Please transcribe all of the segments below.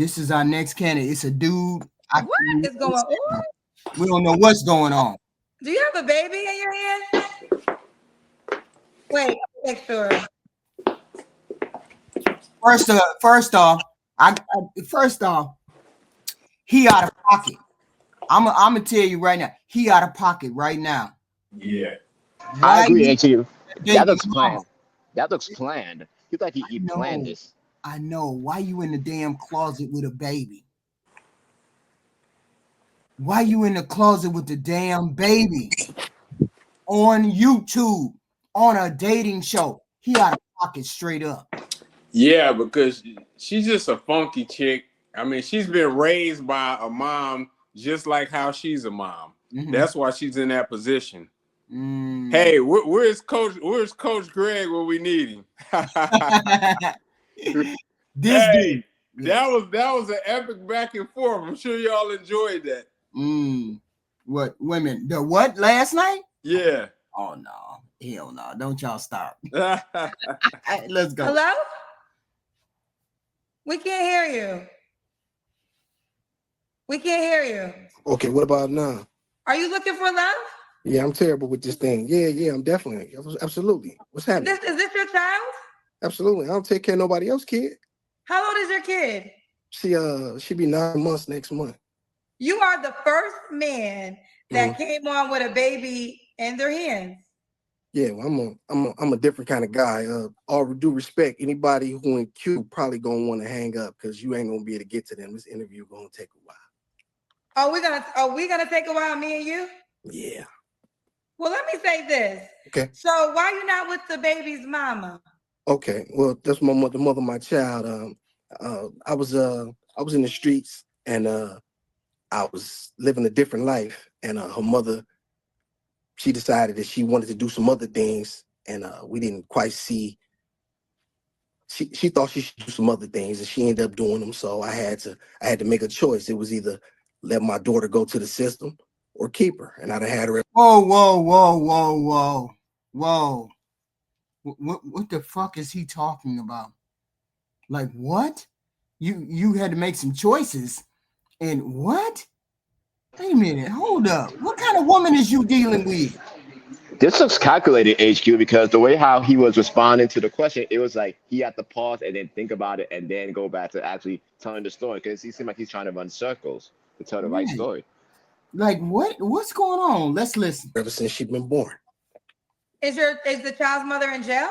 This is our next candidate. It's a dude. What is going on? We don't know what's going on. Do you have a baby in your hand? Wait, make sure. First off, he out of pocket. I'm gonna tell you right now, he out of pocket right now. Yeah. I agree, actually. That looks planned. That looks planned. You like he planned this. I know. Why you in the damn closet with a baby? Why you in the closet with the damn baby? On YouTube, on a dating show. He out of pocket straight up. Yeah, because she's just a funky chick. I mean, she's been raised by a mom just like how she's a mom. Mm-hmm. That's why she's in that position. Mm. Hey, where's Coach Greg when we need him? Dude. That was an epic back and forth. I'm sure y'all enjoyed that. What women? The what last night? Yeah. Oh no, hell no! Don't y'all stop. Let's go. Hello? We can't hear you. We can't hear you. Okay, what about now? Are you looking for love? Yeah, I'm terrible with this thing. Yeah, I'm definitely. Absolutely. What's happening? Is this your child? Absolutely. I don't take care of nobody else, kid. How old is your kid? She be 9 months next month. You are the first man that came on with a baby in their hands. Yeah, well, I'm a different kind of guy. All due respect, anybody who in queue probably gonna want to hang up because you ain't gonna be able to get to them. This interview gonna take a while. Are we gonna take a while, me and you? Yeah. Well, let me say this. Okay. So why you not with the baby's mama? Okay. Well, that's my mother of my child. I was in the streets and I was living a different life, and her mother, she decided that she wanted to do some other things, and we didn't quite see. She thought she should do some other things, and she ended up doing them. So I had to make a choice. It was either let my daughter go to the system or keep her, and I'd have had her. Whoa! What the fuck is he talking about? Like what? You had to make some choices. And what? Wait a minute. Hold up. What kind of woman is you dealing with? This looks calculated, HQ, because the way how he was responding to the question, it was like he had to pause and then think about it and then go back to actually telling the story, because he seemed like he's trying to run circles to tell the right story. Like what? What's going on? Let's listen. Ever since she's been born. Is the child's mother in jail?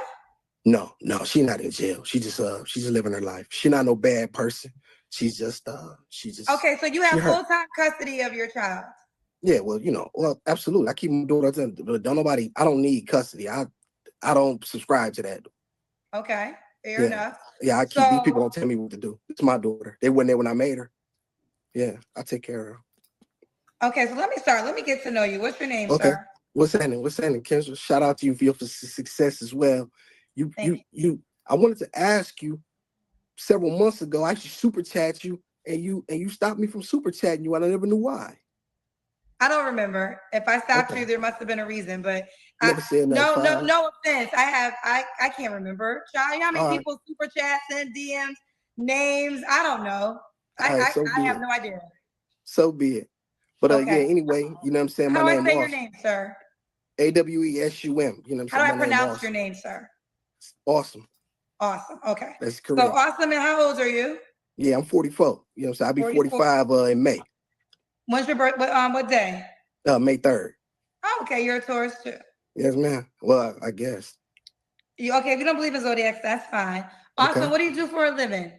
No, she's not in jail. She's just living her life. She's not no bad person. She's just okay. So you have full-time custody of your child. Yeah, well, absolutely. I keep my daughter. I don't need custody. I don't subscribe to that. Okay, fair enough. Yeah, these people don't tell me what to do. It's my daughter. They weren't there when I made her. Yeah, I take care of her. Okay, so let me start. Let me get to know you. What's your name, okay. Sir? What's happening, Kendra? Shout out to you for your success as well. You. I wanted to ask you. Several months ago, I actually super chat you, and you stopped me from super chatting you, and I never knew why. I don't remember. If I stopped you, there must have been a reason. But no offense. I can't remember. Child, you know how many people super chat, send DMs, names? I don't know. I have no idea. So be it. But anyway, you know what I'm saying. How do I say your name, sir? AWESUM. You know what I'm saying. How do I pronounce your name, sir? Awesome. Awesome. Okay. That's correct. So awesome. And how old are you? Yeah, I'm 44. You know what I'm saying? I'll be 45 in May. When's your birth? What day? May 3rd. Oh, okay. You're a Taurus too. Yes, ma'am. Well, I guess. Okay, if you don't believe in zodiacs, that's fine. Awesome. Okay. What do you do for a living?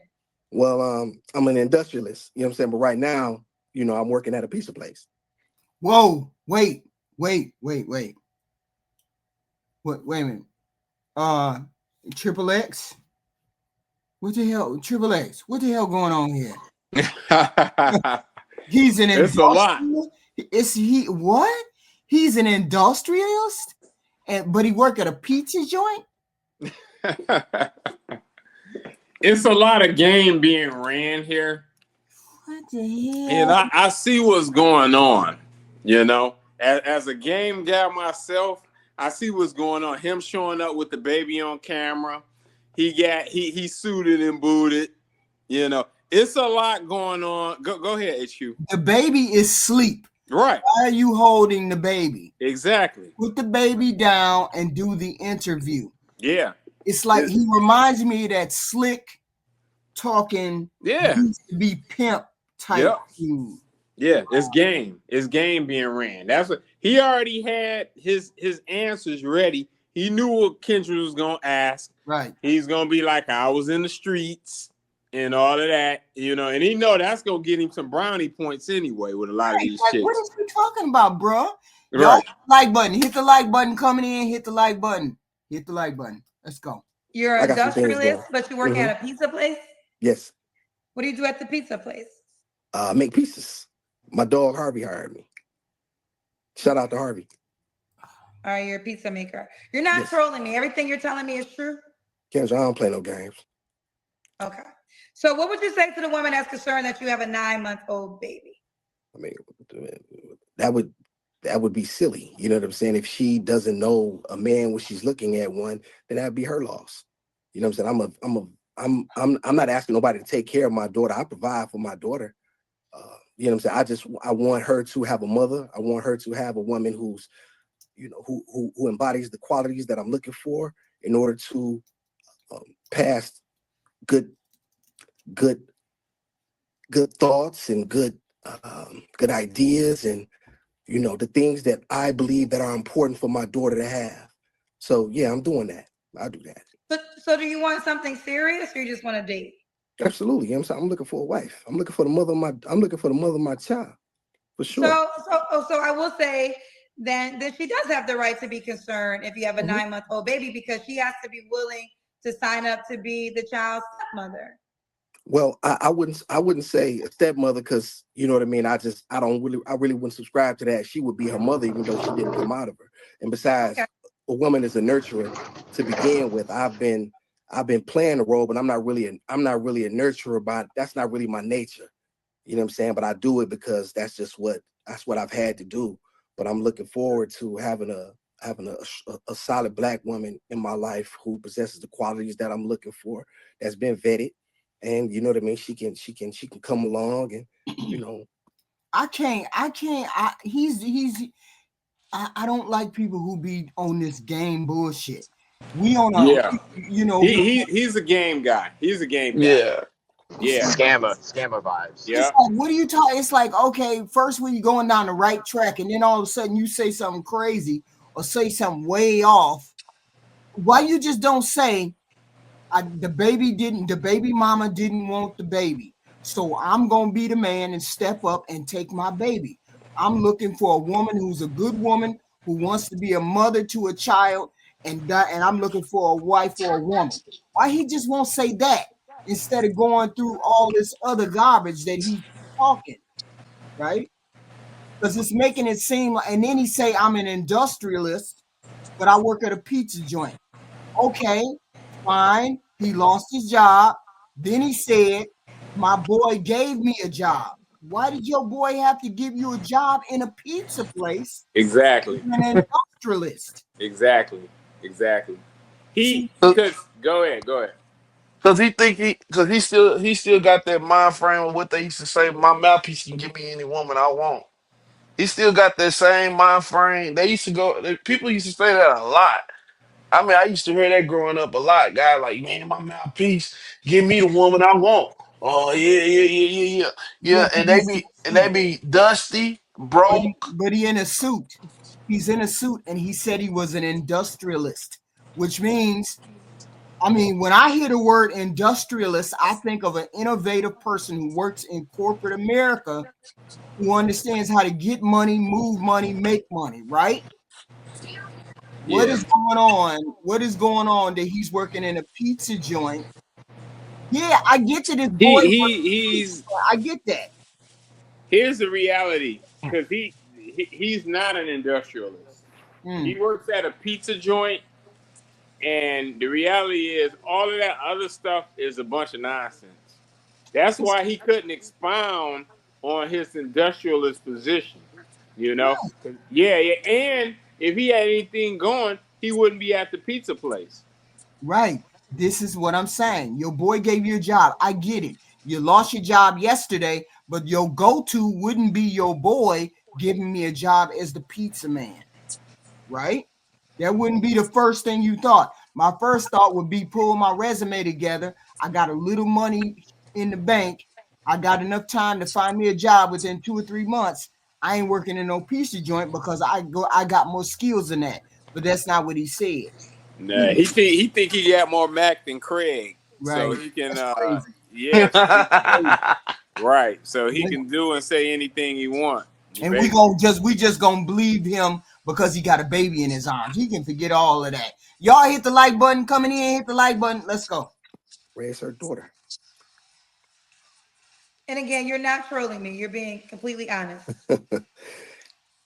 Well, I'm an industrialist. You know what I'm saying? But right now, I'm working at a pizza place. Whoa! Wait a minute. Triple X? What the hell? Triple X? What the hell going on here? He's an It's a lot. What? He's an industrialist, but he work at a pizza joint? It's a lot of game being ran here. What the hell? And I see what's going on, As a game guy myself, I see what's going on. Him showing up with the baby on camera. He suited and booted, It's a lot going on. Go ahead, HQ. The baby is asleep. Right. Why are you holding the baby? Exactly. Put the baby down and do the interview. Yeah. It's like he reminds me of that slick talking, used to be pimp type dude. Yeah, it's game. It's game being ran. That's what he already had his answers ready. He knew what Kendra was gonna ask. Right. He's gonna be like, I was in the streets and all of that, and he know that's gonna get him some brownie points anyway with a lot of these chicks. What is he talking about, bro? Right. Like button. Hit the like button coming in. Hit the like button. Hit the like button. Let's go. You're an industrialist, but you work at a pizza place? Yes. What do you do at the pizza place? Make pizzas. My dog Harvey hired me. Shout out to Harvey. All right, you're a pizza maker. You're not trolling me. Everything you're telling me is true? Kendra, I don't play no games. Okay. So what would you say to the woman that's concerned that you have a 9-month-old baby? I mean, that would be silly. You know what I'm saying? If she doesn't know a man when she's looking at one, then that'd be her loss. You know what I'm saying? I'm not asking nobody to take care of my daughter. I provide for my daughter. You know what I'm saying? I want her to have a mother. I want her to have a woman who's, who embodies the qualities that I'm looking for in order to pass good thoughts and good ideas and the things that I believe that are important for my daughter to have. So yeah, I'm doing that. I'll do that. So do you want something serious or you just want to date? Absolutely. You know what I'm saying? I'm looking for a wife. I'm looking for the mother of my child. For sure. So I will say then she does have the right to be concerned if you have a 9-month-old baby, because she has to be willing to sign up to be the child's stepmother. Well, I wouldn't say a stepmother, because you know what I mean. I really wouldn't subscribe to that. She would be her mother, even though she didn't come out of her. And besides, a woman is a nurturer to begin with. I've been playing the role, but I'm not really a nurturer. But that's not really my nature. You know what I'm saying? But I do it because that's what I've had to do. But I'm looking forward to having a solid Black woman in my life who possesses the qualities that I'm looking for, that's been vetted. And you know what I mean? She can come along and, I don't like people who be on this game bullshit. We on he's a game guy. He's a game guy. Yeah. Scammer vibes. Yeah. It's like, what are you talking? It's like, okay, first when you're going down the right track, and then all of a sudden you say something crazy or say something way off. Why you just don't say, the baby mama didn't want the baby, so I'm gonna be the man and step up and take my baby. I'm looking for a woman who's a good woman who wants to be a mother to a child, and I'm looking for a wife or a woman. Why he just won't say that instead of going through all this other garbage that he's talking, right? Because it's making it seem like, and then he say I'm an industrialist, but I work at a pizza joint. Okay. Fine, he lost his job. Then he said, my boy gave me a job. Why did your boy have to give you a job in a pizza place? Exactly. An industrialist. Exactly. Go ahead. Cause he still got that mind frame of what they used to say, my mouthpiece can give me any woman I want. He still got that same mind frame. People used to say that a lot. I mean, I used to hear that growing up a lot. Guys like, man, my mouthpiece, give me the woman I want. Oh yeah. And they be dusty, broke. But he in a suit. He's in a suit, and he said he was an industrialist, which means, when I hear the word industrialist, I think of an innovative person who works in corporate America, who understands how to get money, move money, make money, right? What is going on? What is going on that he's working in a pizza joint? Yeah, I get to this boy. I get that. Here's the reality, because he's not an industrialist. He works at a pizza joint, and the reality is all of that other stuff is a bunch of nonsense. That's why he couldn't expound on his industrialist position. Yeah. And if he had anything going, he wouldn't be at the pizza place. Right. This is what I'm saying. Your boy gave you a job. I get it. You lost your job yesterday, but your go-to wouldn't be your boy giving me a job as the pizza man, right? That wouldn't be the first thing you thought. My first thought would be pull my resume together. I got a little money in the bank. I got enough time to find me a job within 2 or 3 months. I ain't working in no pizza joint because I got more skills than that. But that's not what he said. Nah, he think he got more Mac than Craig, Right. so he can. That's crazy. Yeah, Crazy. right. So he can do and say anything he want. And we just gonna believe him because he got a baby in his arms. He can forget all of that. Y'all hit the like button. Coming in, hit the like button. Let's go. Raise her daughter. And again, you're not trolling me. You're being completely honest.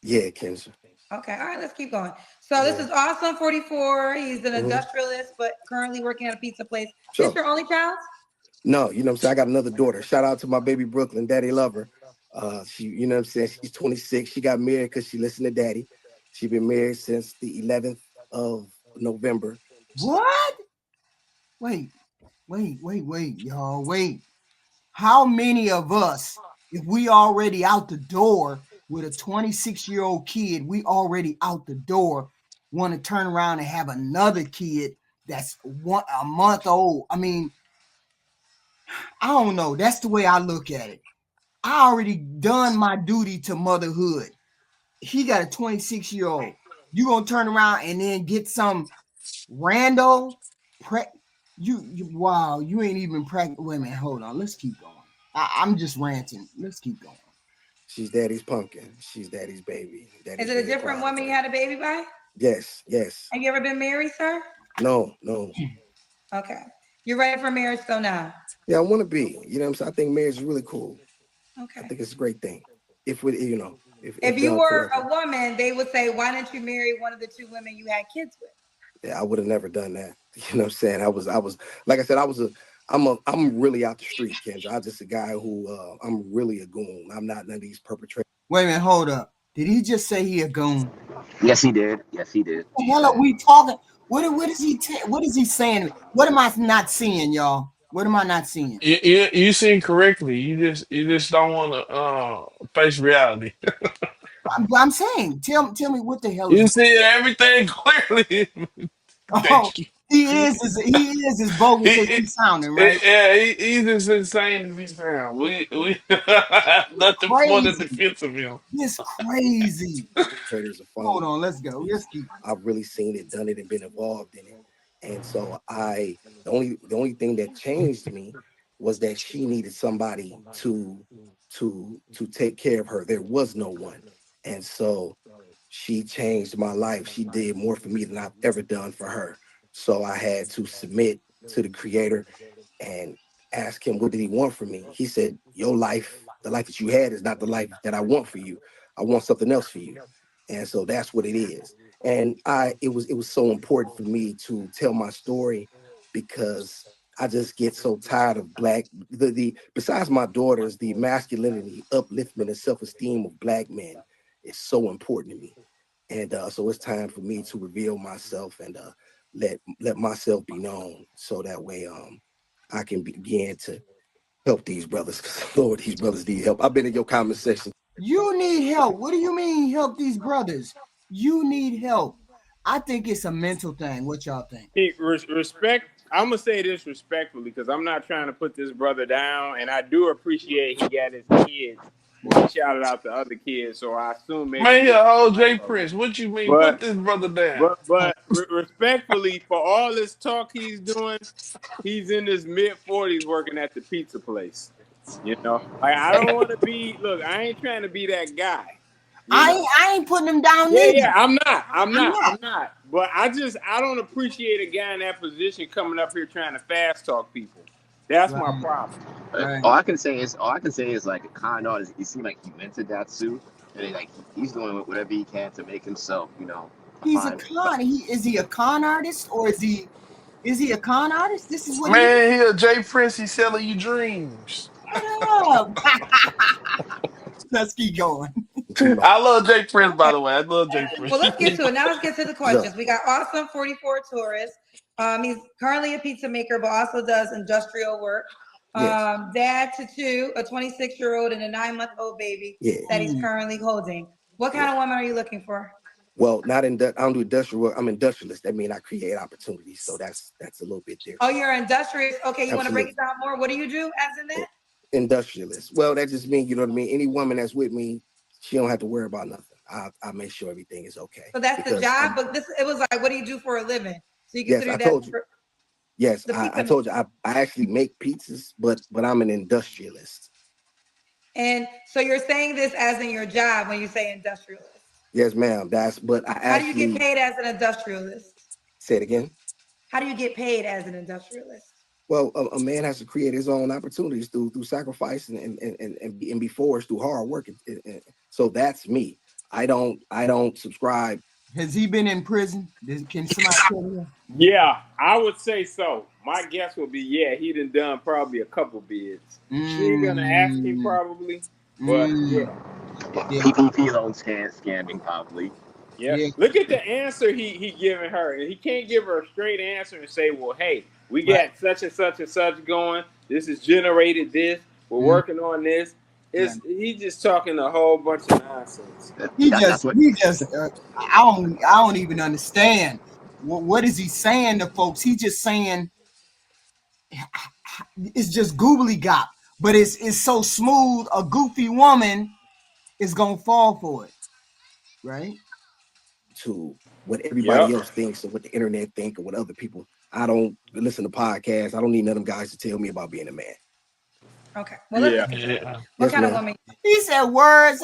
Yeah, Kendra. Okay, all right, let's keep going. So this is Awesome 44. He's an industrialist, but currently working at a pizza place. Sure. Is this your only child? No, you know what I'm saying? I got another daughter. Shout out to my baby Brooklyn, Daddy love her. She, you know what I'm saying? She's 26. She got married because she listened to Daddy. She's been married since the 11th of November. What? Wait, y'all. Wait. How many of us, if we already out the door with a 26-year-old kid, we already out the door, want to turn around and have another kid that's a month old? I mean, I don't know. That's the way I look at it. I already done my duty to motherhood. He got a 26-year-old. You gonna turn around and then get some rando? Wow, you ain't even pregnant. Wait a minute, hold on. Let's keep going. I'm just ranting. Let's keep going. She's Daddy's pumpkin. She's Daddy's baby. Is it a different woman you had a baby by? Yes. Have you ever been married, sir? No. Okay. You're ready for marriage though now? Yeah, I want to be. You know what I'm saying? I think marriage is really cool. Okay. I think it's a great thing. If we, you know, if you were a woman, they would say, why didn't you marry one of the two women you had kids with? Yeah, I would have never done that. You know what I'm saying? I was like I said, I'm really out the street, Kendra. I'm just a guy who I'm really a goon. I'm not none of these perpetrators. Wait a minute, hold up. Did he just say he a goon? Yes, he did. What the hell are we talking? What is he saying? What am I not seeing, y'all? What am I not seeing? You seeing correctly. You just don't want to face reality. I'm saying, tell me what the hell. You see everything clearly. Oh, he is as bogus as he's sounding, right? Yeah, he's as insane as he sounds. We nothing more than defense of him. It's crazy. Traders are fun. Hold on, let's go. Let's keep. I've really seen it, done it, and been involved in it. And so the only thing that changed me was that she needed somebody to take care of her. There was no one. And so she changed my life. She did more for me than I've ever done for her. So I had to submit to the creator and ask him, what did he want from me? He said, your life, the life that you had is not the life that I want for you. I want something else for you. And so that's what it is. And it was so important for me to tell my story because I just get so tired of besides my daughters, the masculinity, upliftment, and self-esteem of Black men is so important to me. And so it's time for me to reveal myself and let myself be known so that way I can begin to help these brothers. Because Lord, these brothers need help. I've been in your comment section. You need help. What do you mean help these brothers? You need help. I think it's a mental thing. What y'all think? Respect. I'm gonna say this respectfully because I'm not trying to put this brother down, and I do appreciate he got his kids. He shouted out the other kids, so I assume maybe. Man, yeah, old J Prince. What you mean? Put this brother down. But respectfully, for all this talk he's doing, he's in his mid-40s working at the pizza place. You know, like I don't want to be. Look, I ain't trying to be that guy. I ain't putting him down. Yeah, I'm not. But I don't appreciate a guy in that position coming up here trying to fast talk people. That's my problem. Right. All I can say is like a con artist. He seemed like he mentored that too, and like he's doing whatever he can to make himself, you know. He's a con. Is he a con artist or is he a con artist? This is what he a J Prince. He's selling you dreams. Let's keep going. I love J Prince, by the way. I love J Prince. Well, let's get to it. Now let's get to the questions. We got Awesome 44 Taurus. He's currently a pizza maker, but also does industrial work. Yes. Dad to 2, a 26-year-old and a 9-month-old baby that he's currently holding. What kind of woman are you looking for? Well, not in I don't do industrial work. I'm industrialist. That means I create opportunities. So that's a little bit different. Oh, you're industrious. Okay, you want to break Absolutely. it down more? What do you do as in that? Industrialist. Well, that just means, you know what I mean? Any woman that's with me, she don't have to worry about nothing. I make sure everything is okay. So that's the job, but it was like, what do you do for a living? So you consider yes, I told you. Yes, I told you. I actually make pizzas, but I'm an industrialist. And so you're saying this as in your job when you say industrialist? Yes, ma'am. But How do you get paid as an industrialist? Say it again. How do you get paid as an industrialist? Well, a man has to create his own opportunities through sacrifice and be forced through hard work. So that's me. I don't subscribe. Has he been in prison? Can somebody tell me? Yeah, I would say so. My guess would be, yeah, he done probably a couple bids. She ain't gonna ask him probably, but yeah. PPP loan scamming probably. Yeah. Look at the answer he giving her. And he can't give her a straight answer and say, well, hey, we got such and such and such going. This is generated this. We're working on this. He's just talking a whole bunch of nonsense. I don't even understand. What is he saying to folks? He just saying it's just googly gop, but it's so smooth. A goofy woman is gonna fall for it, right? To what everybody else thinks or what the internet think or what other people. I don't listen to podcasts. I don't need none of them guys to tell me about being a man. Okay. Well, what kind of woman? He said words.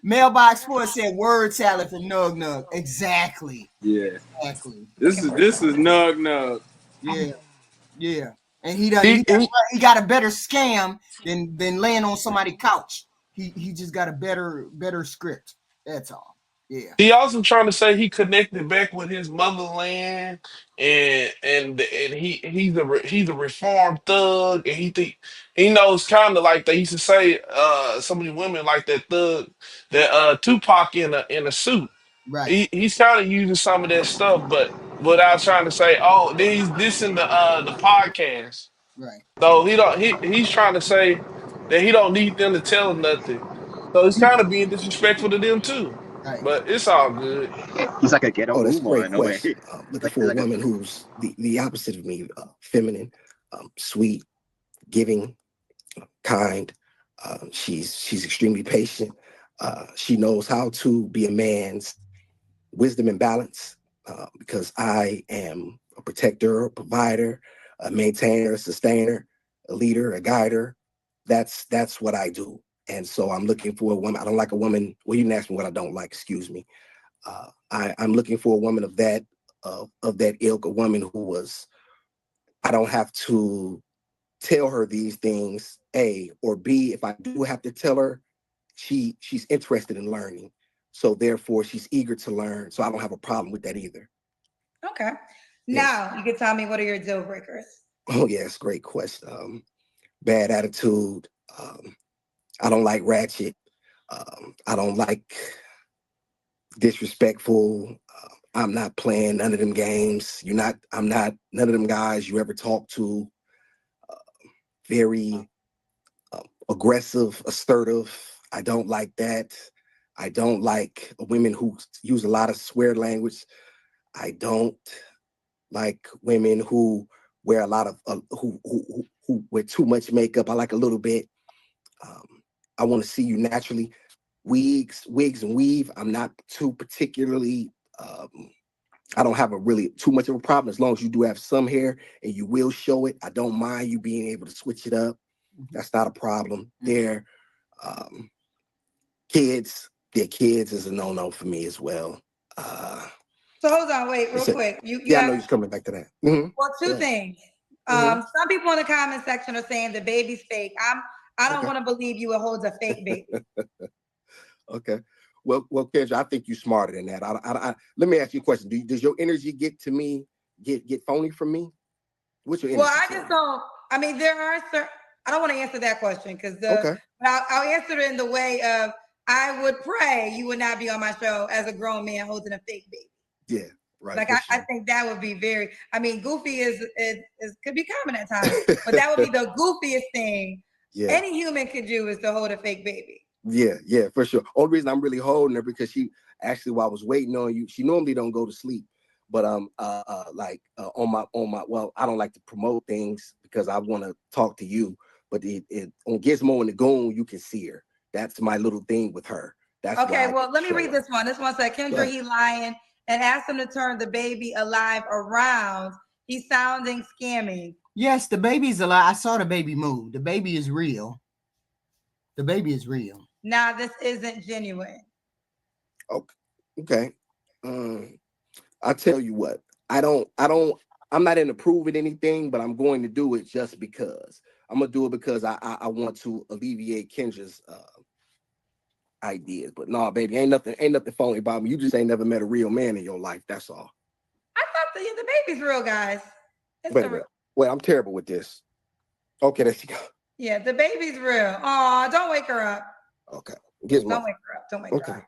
Mailbox 4 said word salad for Nug Nug. Exactly. Yeah. Exactly. This is Nug Nug. Yeah. And he got a better scam than laying on somebody's couch. He just got a better script. That's all. Yeah. He also trying to say he connected back with his motherland, and he's a reformed thug, and he knows kind of like they used to say so many women like that thug that Tupac in a suit. Right. He's kind of using some of that stuff, but without trying to say, oh, he's this in the podcast. Right. So he's trying to say that he don't need them to tell him nothing. So he's kind of being disrespectful to them too. Right. But it's all good. He's like a ghetto. That's a great question. Looking for a woman who's the opposite of me, feminine, sweet, giving, kind. She's extremely patient. She knows how to be a man's wisdom and balance, because I am a protector, a provider, a maintainer, a sustainer, a leader, a guider. That's what I do. And so I'm looking for a woman. I don't like a woman. Well, you didn't ask me what I don't like. Excuse me. I'm looking for a woman of that ilk, a woman who was. I don't have to tell her these things, A, or B. If I do have to tell her, she's interested in learning. So therefore, she's eager to learn. So I don't have a problem with that either. Okay. Now you can tell me, what are your deal breakers? Oh yes, great question. Bad attitude. I don't like ratchet. I don't like disrespectful. I'm not playing none of them games. I'm not none of them guys you ever talk to. Very aggressive, assertive. I don't like that. I don't like women who use a lot of swear language. I don't like women who wear a lot of who wear too much makeup. I like a little bit. I want to see you naturally. Wigs and weave. I'm not too particularly. I don't have a really too much of a problem as long as you do have some hair and you will show it. I don't mind you being able to switch it up. That's not a problem. There, kids. Their kids is a no-no for me as well. So hold on, wait, real quick. I know you're coming back to that. Mm-hmm. Well, two things. Some people in the comment section are saying the baby's fake. I don't want to believe you would hold a fake baby. Okay. Well, Kendra, I think you're smarter than that. Let me ask you a question. Does your energy get to me, get phony from me? What's your energy? Well, I just don't. I mean, there are certain. I don't want to answer that question because I'll answer it in the way of I would pray you would not be on my show as a grown man holding a fake baby. Yeah. Right. Like I think that would be very. I mean, goofy is could be common at times, but that would be the goofiest thing any human could do is to hold a fake baby. Yeah, for sure. Only reason I'm really holding her because she actually, while I was waiting on you, she normally don't go to sleep, but on my well, I don't like to promote things because I want to talk to you, but on Gizmo and the Goon, you can see her. That's my little thing with her. That's okay. Well, let me read this one. This one said, Kendra, he lying and asked him to turn the baby alive around. He's sounding scamming. Yes, the baby's alive. I saw the baby move. The baby is real. The baby is real. Now, this isn't genuine. Okay. I'll tell you what. I'm not into proving anything, but I'm going to do it just because. I'm gonna do it because I want to alleviate Kendra's ideas. But no, baby, ain't nothing phony about me. You just ain't never met a real man in your life. That's all. I thought the baby's real, guys. Wait, I'm terrible with this. Okay, there she go. Yeah, the baby's real. Aw, don't wake her up. Okay. Don't wake her up. Don't wake her up.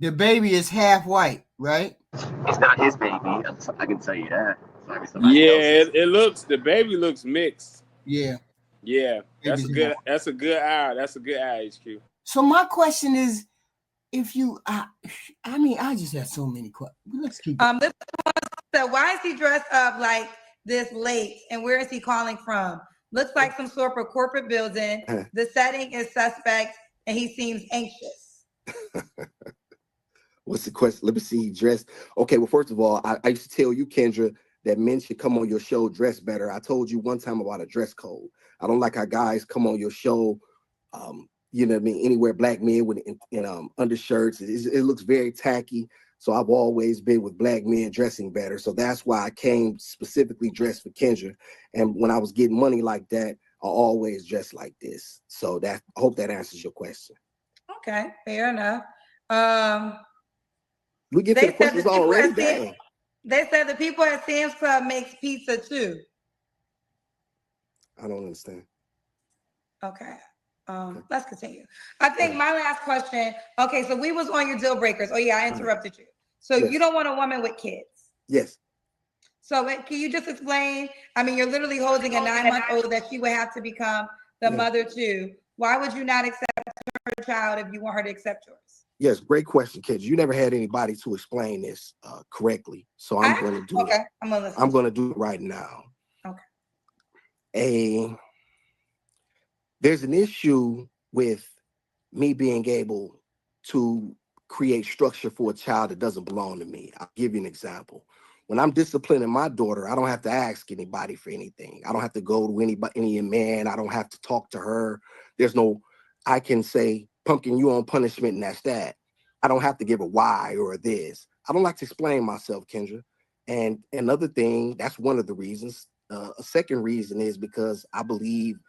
The baby is half white, right? It's not his baby. I can tell you that. Yeah, the baby looks mixed. Yeah. Yeah, that's a good eye. That's a good eye, HQ. So my question is, if you, I just have so many questions. Let's keep. This one said, why is he dressed up like this late, and where is he calling from? Looks like some sort of corporate building. The setting is suspect, and he seems anxious. What's the question? Let me see. Dressed. Okay. Well, first of all, I used to tell you, Kendra, that men should come on your show dressed better. I told you one time about a dress code. I don't like how guys come on your show. You know what I mean? Anywhere black men with in undershirts, it looks very tacky. So I've always been with black men dressing better. So that's why I came specifically dressed for Kendra. And when I was getting money like that, I always dressed like this. So I hope that answers your question. Okay, fair enough. We get to the questions already. They said the people at Sam's Club makes pizza too. I don't understand. Okay. Let's continue. I think my last question. Okay, so we was on your deal breakers. Oh yeah, I interrupted you. So you don't want a woman with kids? Yes. So can you just explain? I mean, you're literally holding a 9-month-old that she would have to become the mother to. Why would you not accept her child if you want her to accept yours? Yes, great question, kids. You never had anybody to explain this correctly, so I'm going to do it. Okay, I'm going to do it right now. Okay. There's an issue with me being able to create structure for a child that doesn't belong to me. I'll give you an example. When I'm disciplining my daughter, I don't have to ask anybody for anything. I don't have to go to any man. I don't have to talk to her. I can say, Pumpkin, you on punishment, and that's that. I don't have to give a why or a this. I don't like to explain myself, Kendra. And another thing, that's one of the reasons. A second reason is because I believe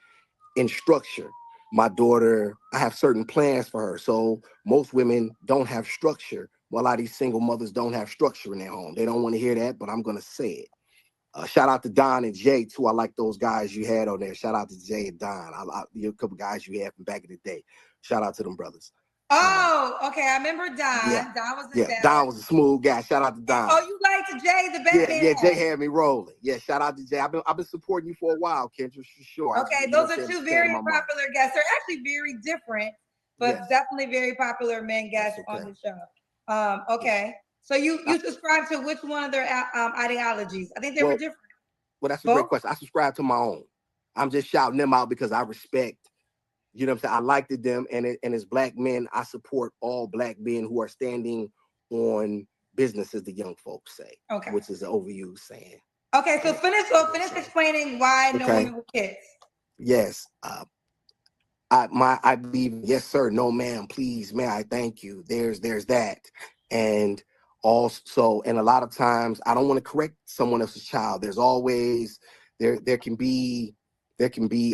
in structure. My daughter, I have certain plans for her. So most women don't have structure. Well, a lot of these single mothers don't have structure in their home. They don't want to hear that, but I'm going to say it. Shout out to Don and Jay, too. I like those guys you had on there. Shout out to Jay and Don. A couple guys you had from back in the day. Shout out to them brothers. Oh, okay. I remember Don. Yeah. Don was Don was a smooth guy. Shout out to Don. Oh, you liked Jay, the Batman. Yeah, Jay had me rolling. Yeah, shout out to Jay. I've been supporting you for a while, Kendra, for sure. Okay, those are two very popular guests. They're actually very different, but definitely very popular men guests on the show. Okay. So you subscribe to which one of their ideologies? I think they were different. Well, that's a great question. I subscribe to my own. I'm just shouting them out because I respect, you know what I'm saying? I liked them, and as black men, I support all black men who are standing on business, as the young folks say, which is an overused saying. Okay, so finish explaining why no women with kids. Yes. I believe, yes, sir, no, ma'am, please, may I, thank you. There's that. And also, and a lot of times I don't want to correct someone else's child. There's always, there can be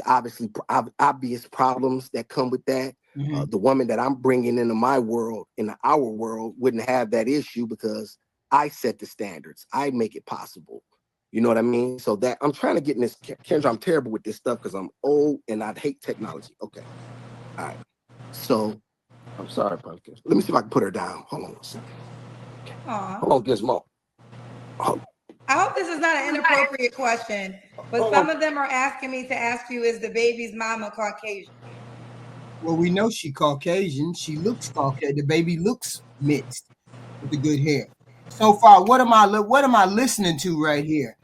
obviously obvious problems that come with that. Mm-hmm. The woman that I'm bringing into our world wouldn't have that issue because I set the standards. I make it possible. You know what I mean? So that I'm trying to get in this, Kendra, I'm terrible with this stuff because I'm old and I hate technology. Okay. All right. So I'm sorry, Pumpkin. Let me see if I can put her down. Hold on a second. Hold on, Gizmo. I hope this is not an inappropriate question, but some of them are asking me to ask you, is the baby's mama Caucasian? Well, we know she Caucasian. She looks Caucasian. The baby looks mixed with the good hair. So far, what am I listening to right here?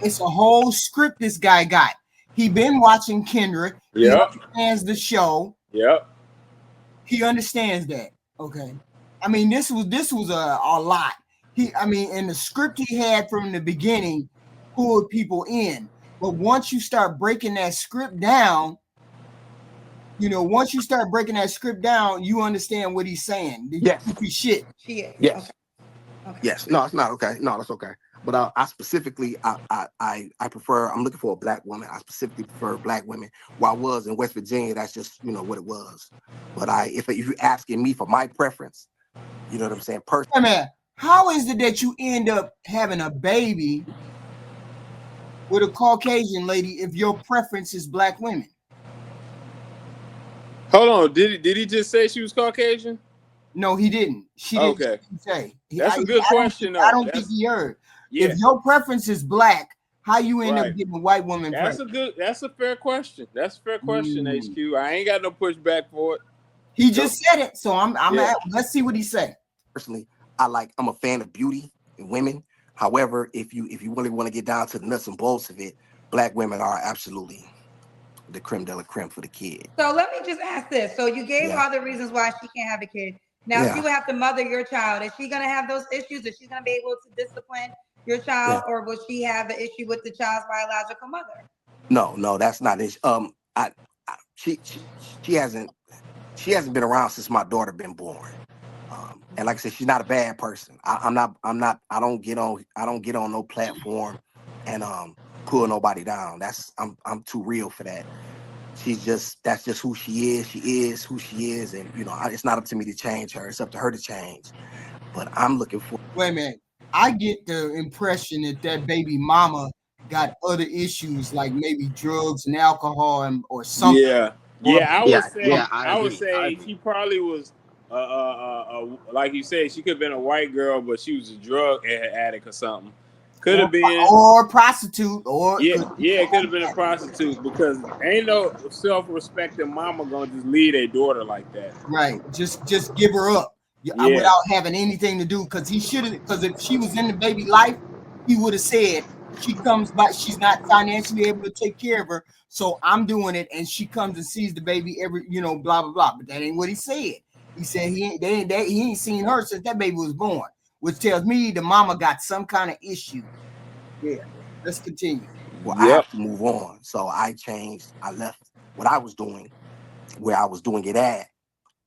It's a whole script this guy got. He been watching Kendra. He understands the show. Yep. He understands that. Okay. I mean, this was a lot. In the script he had from the beginning pulled people in. But once you start breaking that script down, you understand what he's saying. Yes. Shit. Yes. Okay. Yes. No, it's not okay. No, that's okay. But I specifically, I prefer. I'm looking for a black woman. I specifically prefer black women. While I was in West Virginia, that's just what it was. But if you're asking me for my preference, you know what I'm saying. Hey man, how is it that you end up having a baby with a Caucasian lady if your preference is black women? Hold on. Did he just say she was Caucasian? No, he didn't. She didn't say. That's a good question. I don't think he heard. Yeah. If your preference is black, how you end up getting a white woman? That's a fair question. That's a fair question, HQ. I ain't got no pushback for it. He just said it, so let's see what he said. Personally, I'm a fan of beauty in women. However, if you really want to get down to the nuts and bolts of it, black women are absolutely the creme de la creme for the kid. So let me just ask this. So you gave all the reasons why she can't have a kid. Now she would have to mother your child. Is she gonna have those issues? Is she gonna be able to discipline your child, or will she have an issue with the child's biological mother? No, that's not it. She hasn't been around since my daughter been born. And like I said, she's not a bad person. I don't get on no platform and pull nobody down. I'm too real for that. That's just who she is. She is who she is, and it's not up to me to change her. It's up to her to change. But I'm looking for. Wait a minute. I get the impression that baby mama got other issues like maybe drugs and alcohol or something. I would say she probably was. Like you said, she could have been a white girl, but she was a drug addict or something. Could have been, or a prostitute, or it could have been a prostitute, because ain't no self-respecting mama gonna just leave a daughter like that. Right, just give her up without having anything to do. Because he should have. Because if she was in the baby life, he would have said she comes by. She's not financially able to take care of her, so I'm doing it, and she comes and sees the baby every, blah blah blah. But that ain't what he said. He said he ain't seen her since that baby was born, which tells me the mama got some kind of issue. Yeah, let's continue. Well, I have to move on. So I changed. I left what I was doing, where I was doing it at,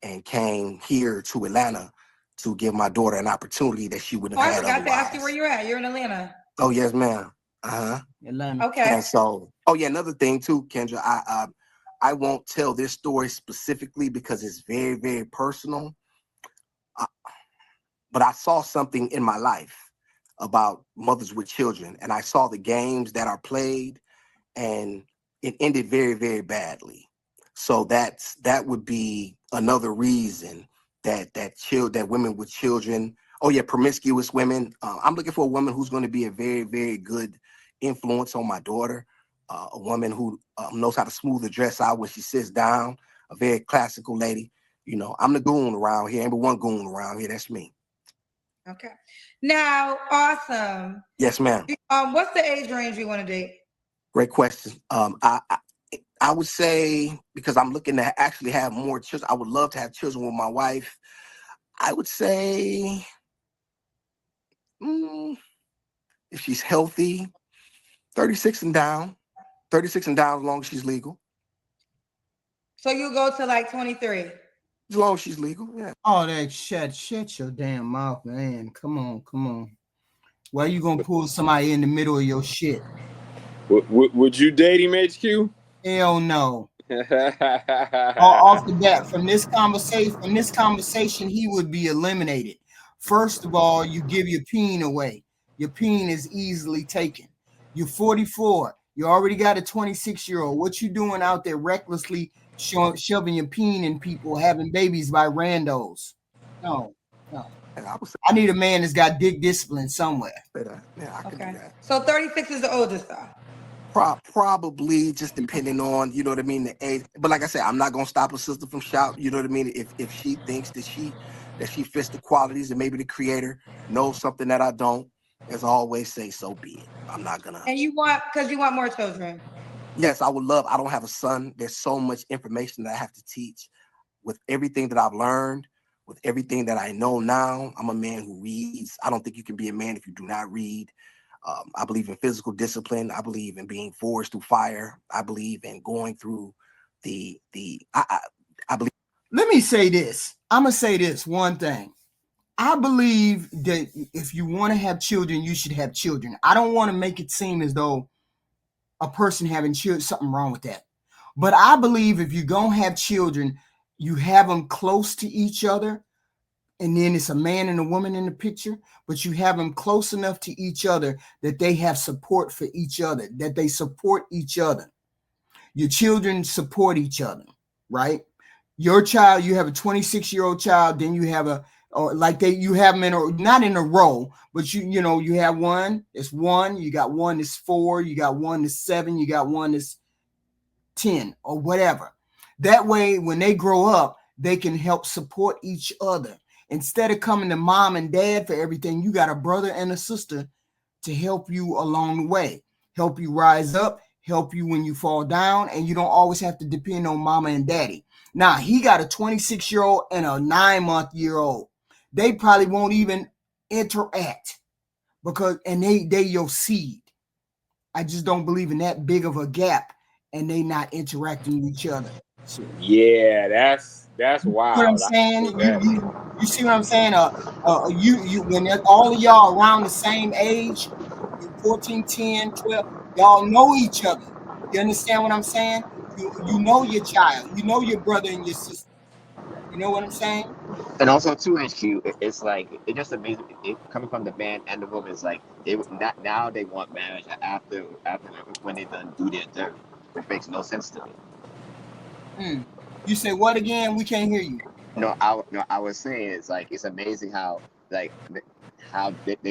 and came here to Atlanta to give my daughter an opportunity that she wouldn't have had otherwise. I forgot to ask you where you're at. You're in Atlanta. Oh, yes, ma'am. Atlanta. Okay. And so, another thing too, Kendra, I won't tell this story specifically because it's very, very personal. But I saw something in my life about mothers with children, and I saw the games that are played, and it ended very, very badly. So that would be another reason that women with children, promiscuous women. I'm looking for a woman who's going to be a very, very good influence on my daughter. A woman who knows how to smooth the dress out when she sits down, a very classical lady. I'm the goon around here. Ain't but one goon around here. That's me. Okay. Now, awesome. Yes, ma'am. What's the age range you want to date? Great question. I would say, because I'm looking to actually have more children, I would love to have children with my wife. I would say, if she's healthy, 36 and down. 36 and down as long as she's legal. So you go to like 23? As long as she's legal, yeah. Oh, that shut your damn mouth, man. Come on. Why you gonna pull somebody in the middle of your shit? Would you date him, HQ? Hell no. Off the bat, from this conversation, he would be eliminated. First of all, you give your peen away. Your peen is easily taken. You're 44. You already got a 26-year-old. What you doing out there recklessly shoving your peen in people, having babies by randos? No. I need a man that's got dick discipline somewhere. Yeah, I can do that. So 36 is the oldest though. Probably just depending on, you know what I mean, the age. But like I said, I'm not gonna stop a sister from shouting. You know what I mean? If she thinks that she fits the qualities and maybe the creator knows something that I don't, as I always say, so be it. I'm not gonna. And you want more children. Yes, I would love. I don't have a son. There's so much information that I have to teach. With everything that I've learned, with everything that I know now, I'm a man who reads. I don't think you can be a man if you do not read. I believe in physical discipline. I believe in being forged through fire. I believe in going through I believe. Let me say this. I'm gonna say this one thing. I believe that if you want to have children, you should have children. I don't want to make it seem as though a person having children, something wrong with that. But I believe if you're gonna have children, you have them close to each other, and then it's a man and a woman in the picture, but you have them close enough to each other that they have support for each other, that they support each other. Your children support each other, right? Your child, you have a 26-year-old child, then you have you have them not in a row, but you have one, it's one, you got one that's 4, you got one that's 7, you got one that's 10 or whatever. That way, when they grow up, they can help support each other. Instead of coming to mom and dad for everything, you got a brother and a sister to help you along the way, help you rise up, help you when you fall down, and you don't always have to depend on mama and daddy. Now, he got a 26-year-old and a 9-month-old. They probably won't even interact and they your seed. I just don't believe in that big of a gap and they not interacting with each other. So, yeah, that's what I'm wild. saying, you see what I'm saying? You when all of y'all around the same age, 14, 10, 12, y'all know each other. You understand what I'm saying? You know your child, you know your brother and your sister. You know what I'm saying? And also too, HQ, it's like it just amazing. Coming from the man and the woman, it's like now they want marriage after when they done do their dirt, which makes no sense to me. You say what again? We can't hear you. No, I was saying it's like it's amazing how they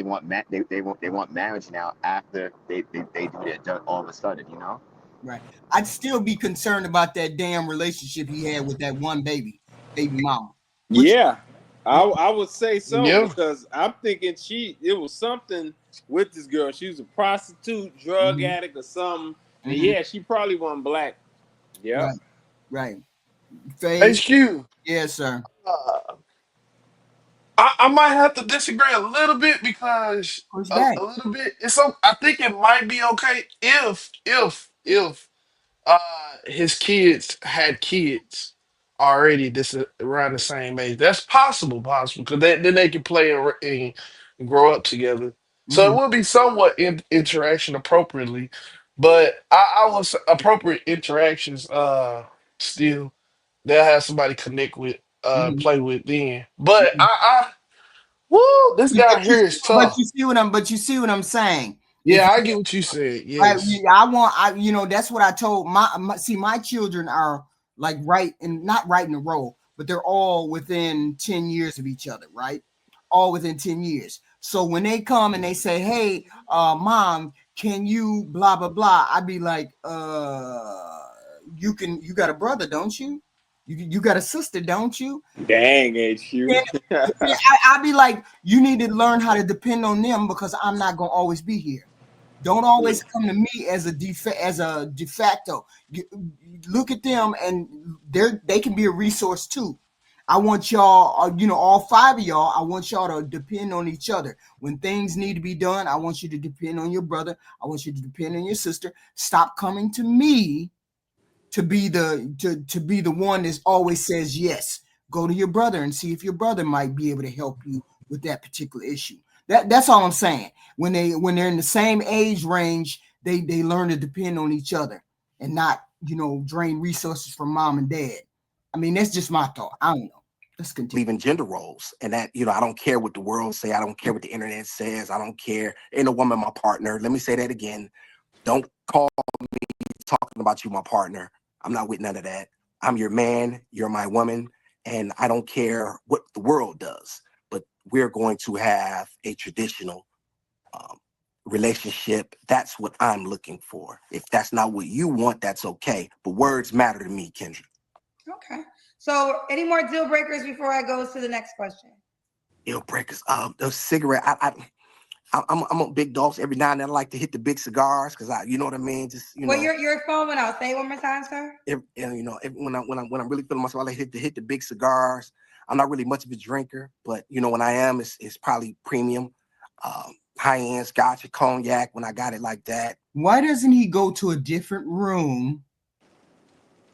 want they want marriage now after they do their dirt all of a sudden, you know. Right. I'd still be concerned about that damn relationship he had with that one baby mama. Yeah, I would say so Yeah. because I'm thinking it was something with this girl. She was a prostitute, drug addict, or something. And yeah, she probably wasn't black. Yeah. Right. HQ. Yes, sir. I might have to disagree a little bit because Push back. a little bit. I think it might be okay if his kids had kids already this around the same age. That's possible because then they can play and grow up together. So it would be somewhat interaction appropriately, but I was appropriate interactions. Still they'll have somebody connect with, play with then. But woo, this guy here is But tough. you see what I'm saying. Yeah, I get what you said. Yes. That's what I told my children are like not right in a row, but they're all within 10 years of each other, right? All within 10 years. So when they come and they say, hey, mom, can you blah, blah, blah? I'd be like, you got a brother, don't you? You got a sister, don't you? Dang, HQ. I'd be like, you need to learn how to depend on them because I'm not going to always be here. Don't always come to me as a de facto. Look at them, and they can be a resource too. I want y'all, all 5 of y'all. I want y'all to depend on each other when things need to be done. I want you to depend on your brother. I want you to depend on your sister. Stop coming to me to be the one that always says yes. Go to your brother and see if your brother might be able to help you with that particular issue. That's all I'm saying. When they're in the same age range, they learn to depend on each other and not drain resources from mom and dad. I mean, that's just my thought. I don't know. Let's continue. Leaving gender roles and that I don't care what the world say. I don't care what the internet says. I don't care. Ain't a woman my partner. Let me say that again. Don't call me talking about you my partner. I'm not with none of that. I'm your man. You're my woman, and I don't care what the world does. But we're going to have a traditional relationship. That's what I'm looking for. If that's not what you want, that's okay. But words matter to me, Kendra. Okay. So any more deal breakers before I go to the next question? Deal breakers. The cigarette. I'm a big dogs. Every now and then I like to hit the big cigars because you know what I mean. Just Well, your phone went out. Say it one more time, sir. When I'm really feeling myself, I like to hit the big cigars. I'm not really much of a drinker, but when I am, it's probably premium, high end Scotch or cognac. When I got it like that. Why doesn't he go to a different room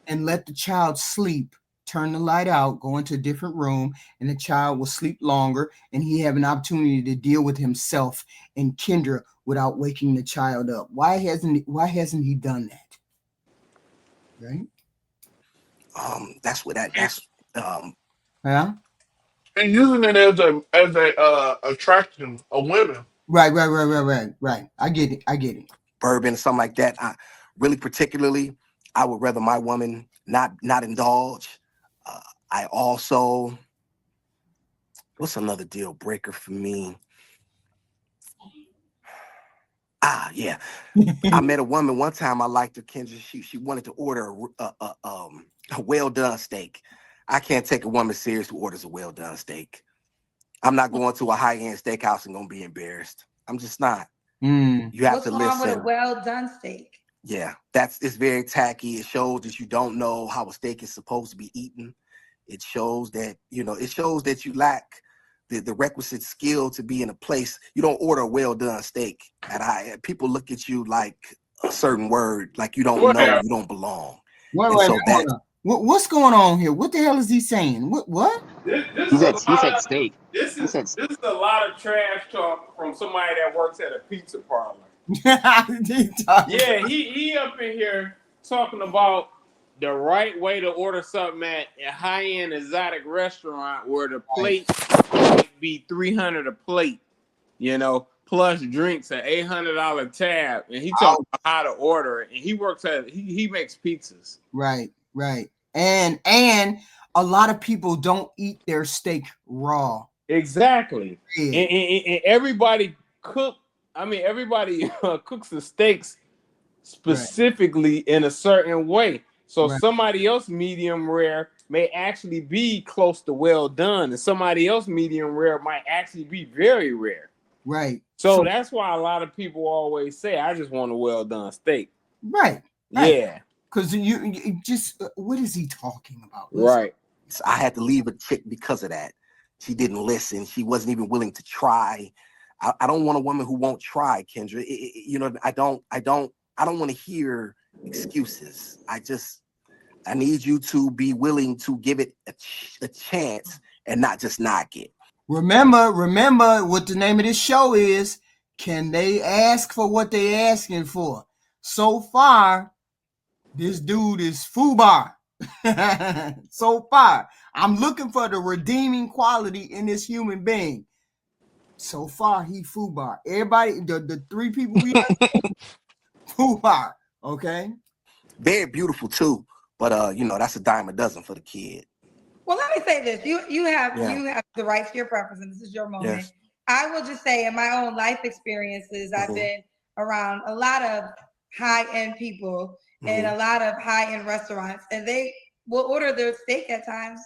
and let the child sleep? Turn the light out, go into a different room, and the child will sleep longer, and he have an opportunity to deal with himself and Kendra without waking the child up. Why hasn't he done that? Right? That's what Yeah. And using it as a attraction of women. Right. I get it. Bourbon, something like that. Really particularly, I would rather my woman not indulge. I also, what's another deal breaker for me? Yeah. I met a woman one time. I liked her, Kendra. She wanted to order a well done steak. I can't take a woman serious who orders a well done steak. I'm not going to a high end steakhouse and gonna be embarrassed. I'm just not. You have to listen. What's wrong with a well done steak? Yeah, it's very tacky. It shows that you don't know how a steak is supposed to be eaten. It shows that you lack the requisite skill to be in a place. You don't order a well done steak and people look at you like a certain word, like you don't know, you don't belong. What's going on here? What the hell is he saying? What? He said steak. This is a lot of trash talk from somebody that works at a pizza parlor. Yeah, he up in here talking about the right way to order something at a high-end exotic restaurant where the plate might be $300 a plate, plus drinks, an $800 tab, and he talking about how to order it. And he works he makes pizzas. Right. And a lot of people don't eat their steak raw. Exactly. And everybody cooks the steaks specifically in a certain way. So somebody else medium rare may actually be close to well done, and somebody else medium rare might actually be very rare. Right. So that's why a lot of people always say, I just want a well done steak. Right. Yeah. Because you just, what is he talking about? Listen. Right. So I had to leave a chick because of that. She didn't listen. She wasn't even willing to try. I don't want a woman who won't try, Kendra. I don't want to hear excuses. I need you to be willing to give it a chance and not just knock it. Remember what the name of this show is. Can they ask for what they asking for? So far, this dude is FUBAR. So far, I'm looking for the redeeming quality in this human being. So far, he FUBAR. Everybody, the three people we FUBAR. Okay. Very beautiful too, but that's a dime a dozen for the kid. Well, let me say this: you have the right to your preference, and this is your moment. Yes. I will just say, in my own life experiences, I've been around a lot of high-end people and a lot of high-end restaurants, and they will order their steak at times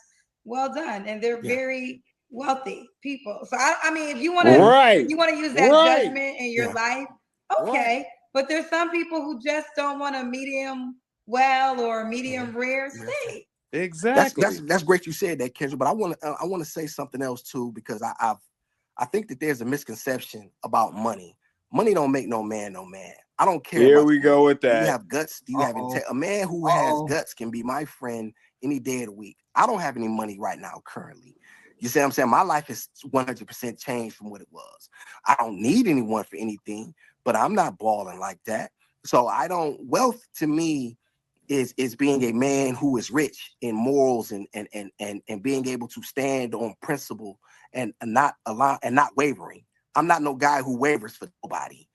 well done, and they're very wealthy people. So I mean, if you want to use that judgment in your life, okay. Right. But there's some people who just don't want a medium well or medium rare steak. Exactly. That's great you said that, Kendra. But I want to say something else too, because I think that there's a misconception about money. Money don't make no man no man. I don't care. Here we go with that. Do you have guts? Do you have a man who has guts can be my friend any day of the week. I don't have any money right now currently. You see what I'm saying? My life is 100% changed from what it was. I don't need anyone for anything, but I'm not balling like that. So wealth to me is being a man who is rich in morals and being able to stand on principle and not wavering. I'm not no guy who wavers for nobody.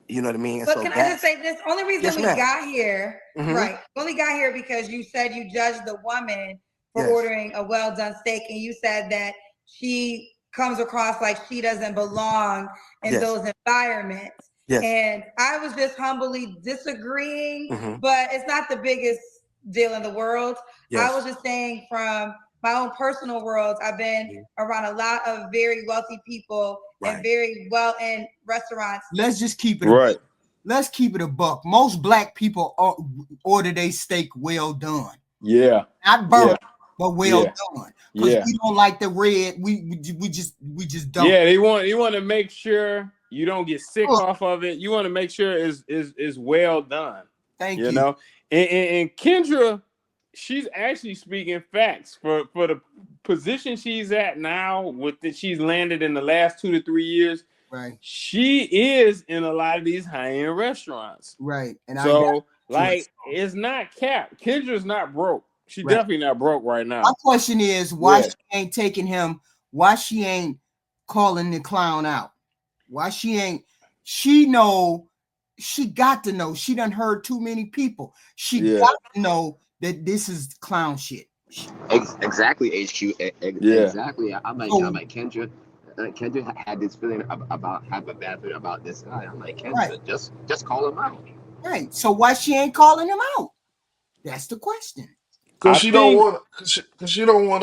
You know what I mean? But can I just say this? Only reason we got here, right? Only got here because you said you judged the woman for ordering a well-done steak, and you said that she comes across like she doesn't belong in those environments. Yes. And I was just humbly disagreeing, but it's not the biggest deal in the world. Yes. I was just saying from my own personal worlds, I've been around a lot of very wealthy people and very well in restaurants. Let's just keep it let's keep it a buck. Most black people order their steak well done. Yeah. Not burnt, but well done. Because we don't like the red. We just don't. Yeah, you want to make sure you don't get sick off of it. You want to make sure it's well done. Thank you. You know? And Kendra, she's actually speaking facts for the position she's at now. She's landed in the last 2 to 3 years. Right. She is in a lot of these high-end restaurants. Right. And so it's not capped. Kendra's not broke. She's definitely not broke right now. My question is why she ain't taking him, why she ain't calling the clown out? Why she ain't, she got to know. She done heard too many people. She got to know that this is clown shit. Exactly, HQ. Exactly. I'm like Kendra. Kendra had this feeling about have a bad feeling about this guy. I'm like, Kendra, just call him out. Right. So why she ain't calling him out? That's the question. Because she don't want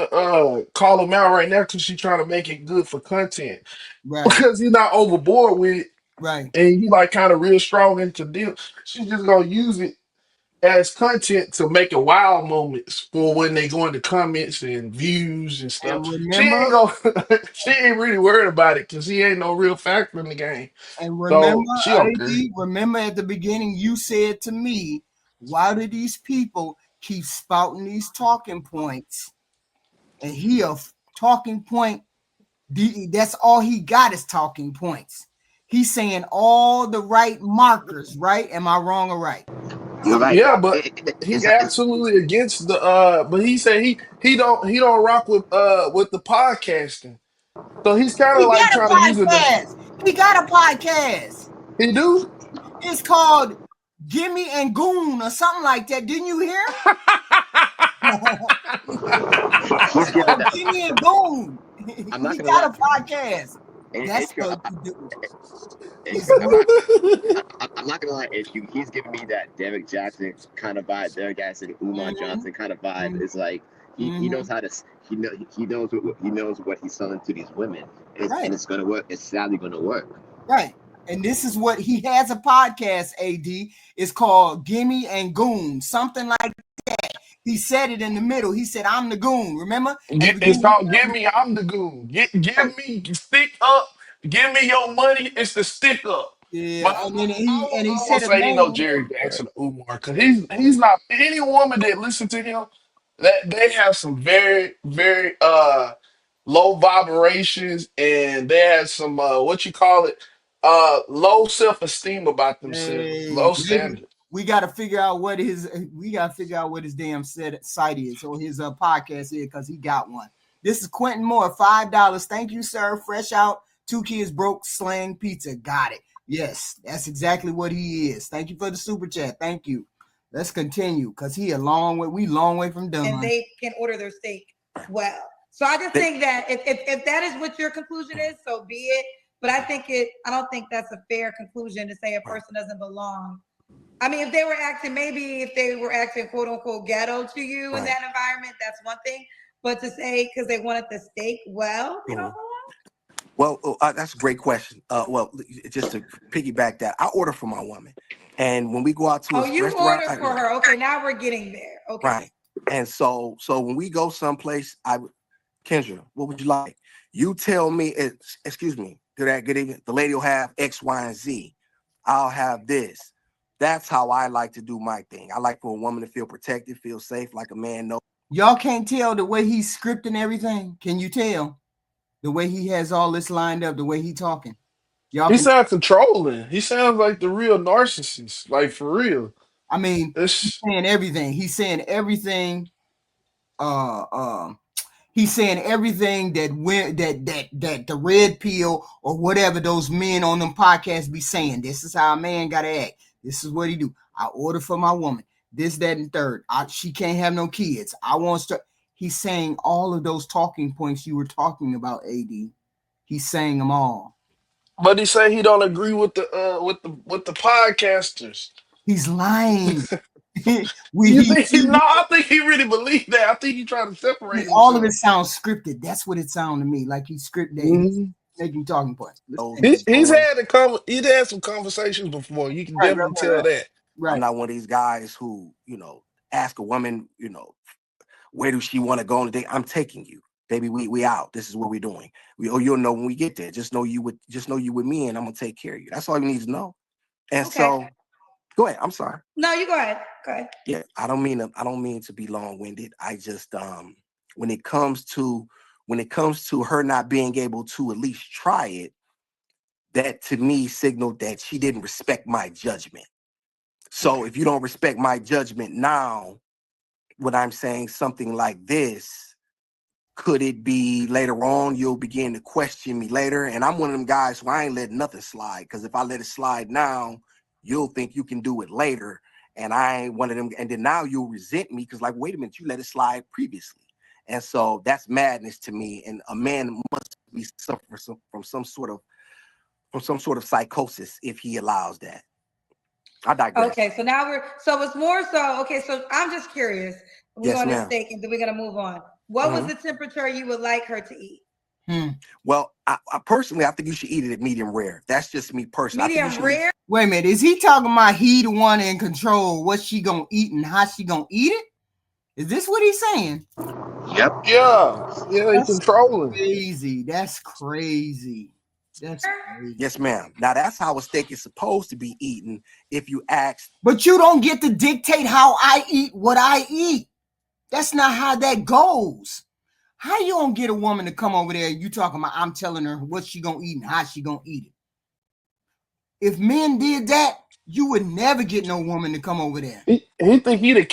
to call him out right now because she's trying to make it good for content. Right. Because he's not overboard with it. Right. And he like kind of real strong into deal. She's just gonna use it as content to make it wild moments for when they go into comments and views and stuff. And she ain't really worried about it because he ain't no real factor in the game. And remember, so she remember at the beginning you said to me, why do these people keep spouting these talking points? And he a talking point. That's all he got is talking points. He's saying all the right markers, right? Am I wrong or right? You're right. Yeah, but he's absolutely against the but he said he don't rock with the podcasting. So he's kind of like trying to use it. He got a podcast. He do? It's called Gimme and Goon or something like that. Didn't you hear? Gimme and Goon. He got a podcast. That's I'm not gonna lie, he's giving me that Derek Jackson kind of vibe, Derek Jackson, Umar Johnson kind of vibe. It's like he knows how to he knows what he's selling to these women, and it's gonna work. It's sadly gonna work. Right. And this is what he has a podcast. AD. It's called Gimme and Goon, something like that. He said it in the middle. He said, "I'm the goon." Remember? It's called "Give Me." I'm the goon. Give me stick up. Give me your money. It's the stick up. Yeah, but he said, say Jerry Jackson or Umar because he's not any woman that listen to him. That they have some very very low vibrations and they have some low self esteem about themselves, low standards. We got to figure out what his damn site is or his podcast is because he got one. This is Quentin Moore, $5. Thank you, sir. Fresh out, 2 kids broke, slang pizza. Got it. Yes, that's exactly what he is. Thank you for the super chat. Thank you. Let's continue because we long way from done. And they can order their steak well. So I just think that if that is what your conclusion is, so be it. But I don't think that's a fair conclusion to say a person doesn't belong. I mean, if they were acting quote unquote ghetto to you in that environment, that's one thing. But to say because they wanted the steak well, they don't belong. Well, that's a great question. Well, just to piggyback that, I order for my woman, and when we go out to you order for her. Okay, now we're getting there. Okay, right. And so when we go someplace, Kendra, what would you like? You tell me. Excuse me. Good evening. The lady will have X, Y, and Z. I'll have this. That's how I like to do my thing. I like for a woman to feel protected, feel safe, like a man knows. Y'all can't tell the way he's scripting everything. Can you tell the way he has all this lined up, the way he talking? He sounds controlling. He sounds like the real narcissist, like for real. I mean, he's saying everything. He's saying everything. He's saying everything that the red pill or whatever those men on them podcasts be saying. This is how a man gotta act. This is what he do. I order for my woman. This, that, and third. She can't have no kids. I want to. He's saying all of those talking points you were talking about, AD. He sang them all. But he say he don't agree with the podcasters. He's lying. You think no, I think he really believed that. I think he trying to separate himself. All of it sounds scripted. That's what it sounded to me. Like he scripted, making talking points. He's had some conversations before. You can definitely tell that. Right. I'm not one of these guys who, ask a woman, where does she want to go on a date? I'm taking you, baby. We out. This is what we're doing. You'll know when we get there. Just know you with me, and I'm gonna take care of you. That's all you need to know. And so, go ahead. I'm sorry. No, you go ahead. Go ahead. Yeah, I don't mean to be long-winded. I just when it comes to her not being able to at least try it, that to me signaled that she didn't respect my judgment. So if you don't respect my judgment now, when I'm saying something like this, could it be later on you'll begin to question me later? And I'm one of them guys who I ain't letting nothing slide, because if I let it slide now, you'll think you can do it later. And I ain't one of them. And then now you'll resent me because, like, wait a minute, you let it slide previously. And so that's madness to me. And a man must be suffering from some sort of psychosis if he allows that. I digress. Okay, so now it's more so, okay, so I'm just curious. We're going to steak and then we're going to move on. What was the temperature you would like her to eat? Well, I personally, I think you should eat it at medium rare. That's just me personally. Medium rare? Wait a minute. Is he talking about he the one in control what she going to eat and how she going to eat it? Is this what he's saying? Yep. Yeah, he's controlling. Crazy. That's crazy. That's crazy. Yes, ma'am. Now that's how a steak is supposed to be eaten. If you ask, but you don't get to dictate how I eat what I eat. That's not how that goes. How you gonna get a woman to come over there? You talking about I'm telling her what she gonna eat and how she gonna eat it. If men did that, you would never get no woman to come over there. He think he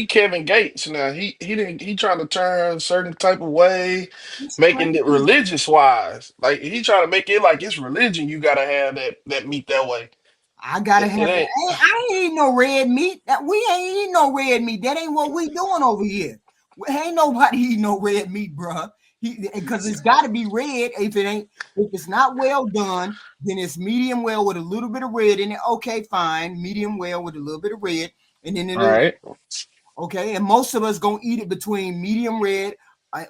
Kevin Gates now. He trying to turn a certain type of way, making it religious wise. Like he trying to make it like it's religion. You gotta have that meat that way. I gotta have it. I ain't eating no red meat. We ain't eating no red meat. That ain't what we doing over here. Ain't nobody eating no red meat, bruh. Because it's got to be red. If it's not well done, then it's medium well with a little bit of red in it. Okay, fine. Medium well with a little bit of red, and then all right. Okay, and most of us gonna eat it between medium red,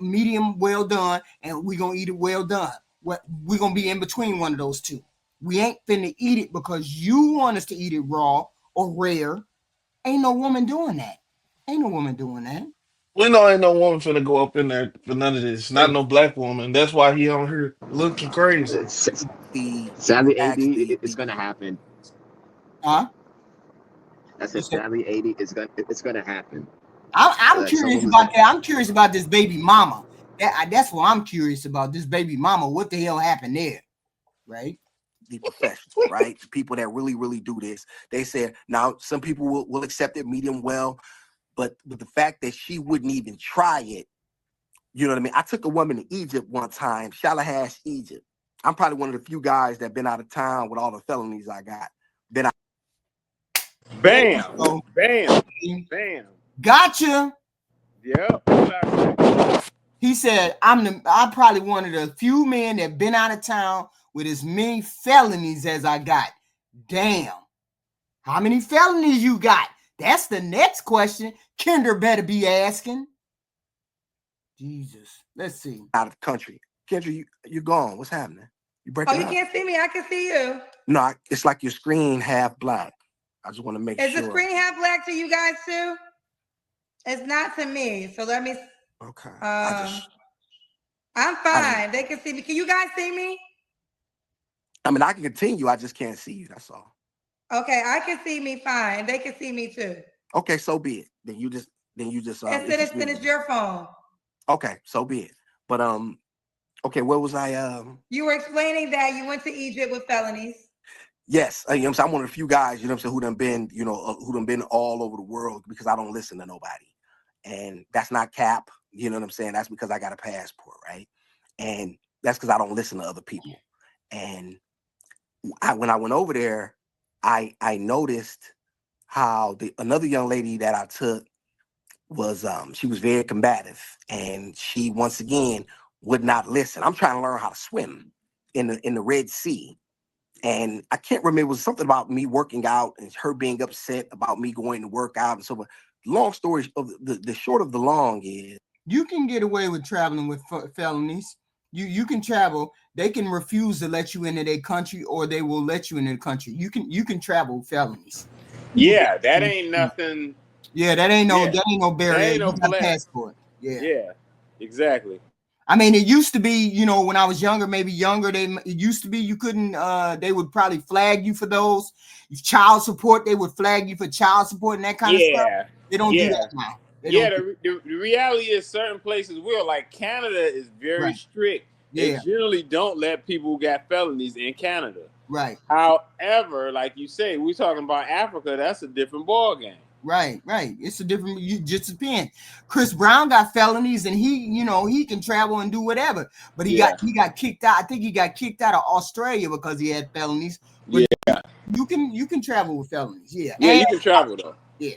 medium well done, and we gonna eat it well done. We're gonna be in between one of those two. We ain't finna eat it because you want us to eat it raw or rare. Ain't no woman doing that. Ain't no woman doing that. We know ain't no woman finna go up in there for none of this. Not no black woman. That's why he on here looking crazy. Sadly, AD, it's gonna happen. Huh? I said, sadly, AD, it's gonna happen. I'm curious about that. I'm curious about this baby mama. That's what I'm curious about. This baby mama. What the hell happened there? Right? The professionals, right? The people that really, really do this. They said, now some people will accept it medium well. But the fact that she wouldn't even try it, you know what I mean? I took a woman to Egypt one time, Shalahash, Egypt. I'm probably one of the few guys that been out of town with all the felonies I got. Bam. Gotcha. Yep. He said, I'm probably one of the few men that been out of town with as many felonies as I got. Damn. How many felonies you got? That's the next question Kendra better be asking. Jesus. Let's see. Out of the country. Kendra, you gone. What's happening? You breaking you can't see me. I can see you. No, it's like your screen half black. I just want to make sure. Is the screen half black to you guys too? It's not to me. So let me. Okay. I'm fine. They can see me. Can you guys see me? I mean, I can continue. I just can't see you. That's all. Okay, I can see me fine. They can see me too. Okay, so be it. Then you just. It's your phone. Okay, so be it. But okay, where was I? You were explaining that you went to Egypt with felonies. Yes, you know what I'm saying? I'm one of the few guys, you know what I'm saying, who done been all over the world because I don't listen to nobody. And that's not cap, you know what I'm saying? That's because I got a passport, right? And that's because I don't listen to other people. And when I went over there, I noticed how another young lady that I took was she was very combative, and she once again would not listen. I'm trying to learn how to swim in the Red Sea. And I can't remember, it was something about me working out and her being upset about me going to work out and so on. Long story of the short of the long is you can get away with traveling with felonies. You can travel. They can refuse to let you into their country, or they will let you into the country. You can travel with felonies. Yeah, that ain't nothing. Yeah, that ain't no barrier. That ain't no You got a flag. passport. Yeah, exactly. I mean, it used to be, you know, when I was younger, maybe younger, it used to be you couldn't, they would probably flag you for those. Child support, they would flag you for child support and that kind of stuff. They don't do that now. The reality is certain places will, like Canada is very strict. They generally don't let people who got felonies in Canada. Right. However, like you say, we're talking about Africa, that's a different ball game. Right. It's a different, you just depend. Chris Brown got felonies and he can travel and do whatever. But he got kicked out. I think he got kicked out of Australia because he had felonies. But you can travel with felonies. Yeah. Yeah, you can travel though. Yeah.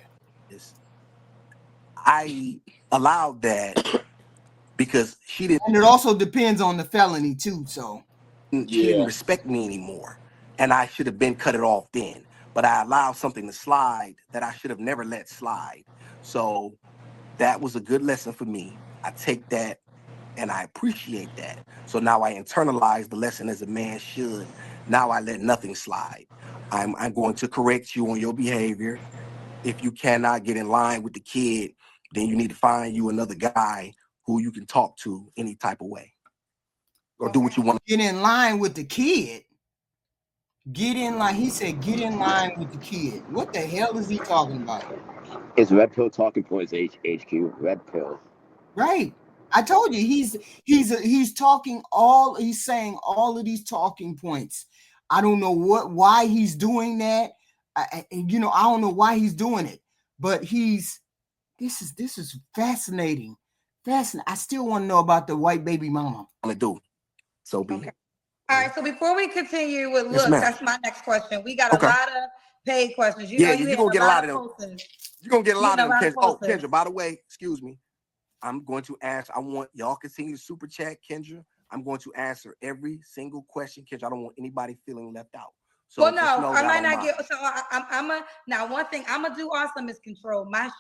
I allowed that because she didn't. And it also depends on the felony too. So she didn't respect me anymore. And I should have been cut it off then. But I allowed something to slide that I should have never let slide. So that was a good lesson for me. I take that and I appreciate that. So now I internalize the lesson as a man should. Now I let nothing slide. I'm going to correct you on your behavior. If you cannot get in line with the kid, then you need to find you another guy who you can talk to any type of way. Or do what you want. Get in line with the kid. Get in line. He said, get in line with the kid. What the hell is he talking about? It's Red Pill Talking Points, HQ. Red Pill. Right. I told you he's saying all of these talking points. I don't know why he's doing that. I don't know why he's doing it, but this is fascinating. I still want to know about the white baby mama. I'm gonna do. So be okay. All right. So before we continue with looks, that's my next question. We got a lot of paid questions. You're gonna get a lot of them. You're gonna get a lot of them. Kendra, by the way, excuse me. I'm going to ask. I want y'all continue to super chat, Kendra. I'm going to answer every single question, Kendra. I don't want anybody feeling left out. So well, no, I might not get. So I'm now. One thing I'm gonna do awesome is control my show.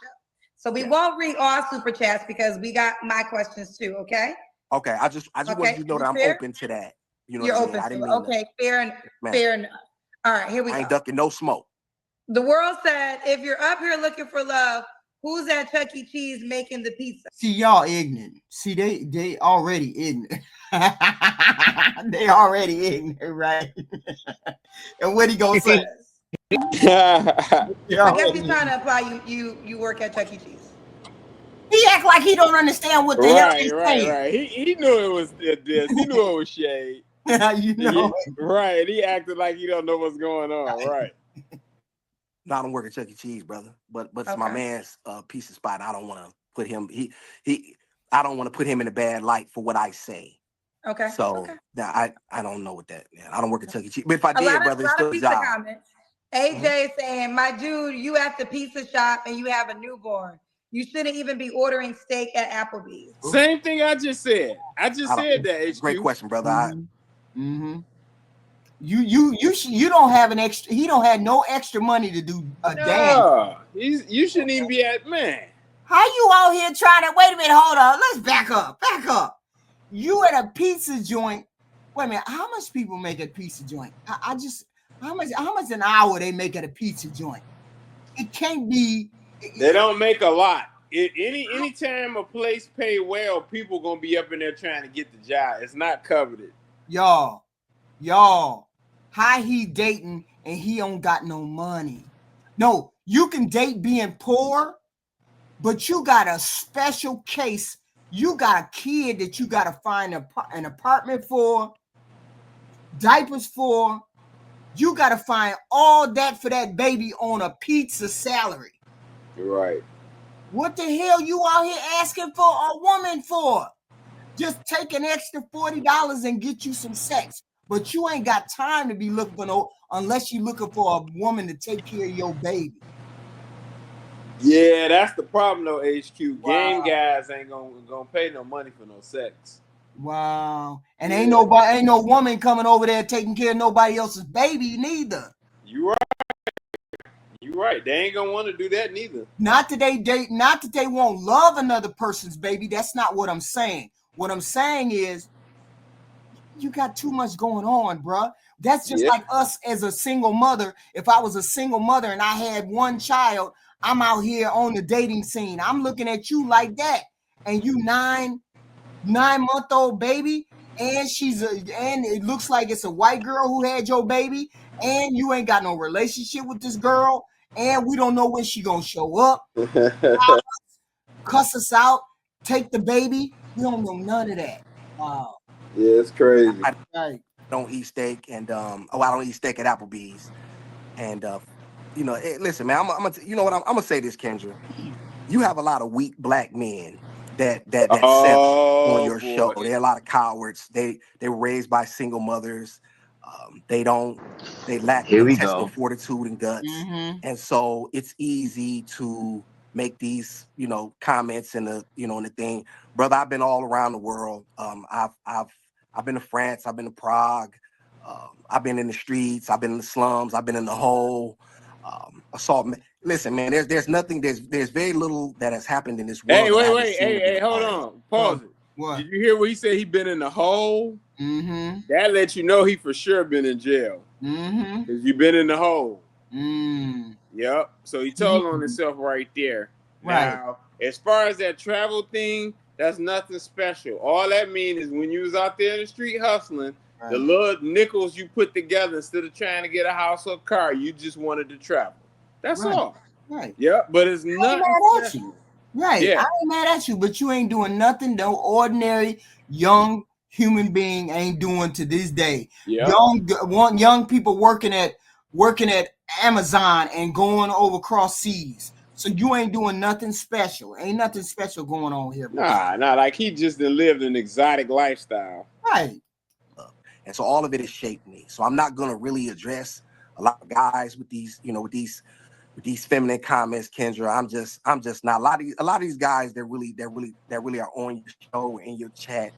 So we won't read all super chats because we got my questions too. Okay. Okay. I just want you to know that I'm open to that. You know, you're open to it. Okay. Fair enough. All right. Here we go. I ain't ducking no smoke. The world said, if you're up here looking for love, who's at Chuck E. Cheese making the pizza? See, y'all ignorant. See, they already ignorant. They already ignorant, right? And what he gonna say? I guess he's trying to imply you work at Chuck E. Cheese. He act like he don't understand what the hell he's saying. Right. He knew it was this. He knew it was shade. Right. He acted like he don't know what's going on. Right. No, I don't work at Chuck E. Cheese, brother. But it's my man's pizza spot. I don't want to put him. I don't want to put him in a bad light for what I say. Okay. So now I don't know what that. Man, I don't work at Chuck E. Cheese. But if I did, brother, it's still a job. Comments. AJ saying, my dude, you at the pizza shop and you have a newborn. You shouldn't even be ordering steak at Applebee's. Same thing I just said. I just said that. HQ. Great question, brother. You don't have an extra. He don't have no extra money to do a damn. You shouldn't even be at How you out here trying to wait a minute? Hold on. Let's back up. You at a pizza joint. Wait a minute. How much people make at a pizza joint? How much an hour they make at a pizza joint? It can't be. They don't make a lot. Anytime a place pay well, people gonna be up in there trying to get the job. It's not coveted. Y'all, how he dating and he don't got no money? No, you can date being poor, but you got a special case. You got a kid that you got to find an apartment for, diapers for. You got to find all that for that baby on a pizza salary. Right. What the hell you out here asking for a woman for? Just take an extra $40 and get you some sex. But you ain't got time to be looking for no, unless you're looking for a woman to take care of your baby. Yeah, that's the problem though, HQ. Wow. Game guys ain't gonna pay no money for no sex. Wow. And ain't no woman coming over there taking care of nobody else's baby neither. You right. You right. They ain't gonna want to do that neither. Not that they won't love another person's baby. That's not what I'm saying. What I'm saying is you got too much going on, bruh. That's just like us as a single mother. If I was a single mother and I had one child, I'm out here on the dating scene. I'm looking at you like that. And you 9-month-old baby, and and it looks like it's a white girl who had your baby, and you ain't got no relationship with this girl, and we don't know when she gonna show up, cuss us out, take the baby. We don't know none of that. Wow. Yeah, it's crazy. I don't eat steak, and I don't eat steak at Applebee's, and listen, man, you know what? I'm gonna say this, Kendra. You have a lot of weak black men that set on your show. There are a lot of cowards. They were raised by single mothers. They lack intestinal fortitude and guts, and so it's easy to make these comments in the thing, brother. I've been all around the world. I've been to France. I've been to Prague. I've been in the streets. I've been in the slums. I've been in the hole. Assault. Listen, man. There's nothing. There's very little that has happened in this world. Hey, hold on. Pause it. What? Did you hear what he said? He been in the hole. That lets you know he for sure been in jail. Cause you been in the hole. Yep. So he told on himself right there. Right. Now, as far as that travel thing, that's nothing special. All that means is when you was out there in the street hustling, the little nickels you put together instead of trying to get a house or a car, you just wanted to travel. That's all. Right. Yeah, but it's nothing special. Right. Yeah. I ain't mad at you, but you ain't doing nothing no ordinary young human being ain't doing to this day. Yeah. Young people working at Amazon and going over cross seas. So you ain't doing nothing special. Ain't nothing special going on here. Nah, like he just lived an exotic lifestyle. Right. And so all of it has shaped me. So I'm not gonna really address a lot of guys with these, with these feminine comments, Kendra. I'm just not. A lot of these guys that really are on your show and your chat.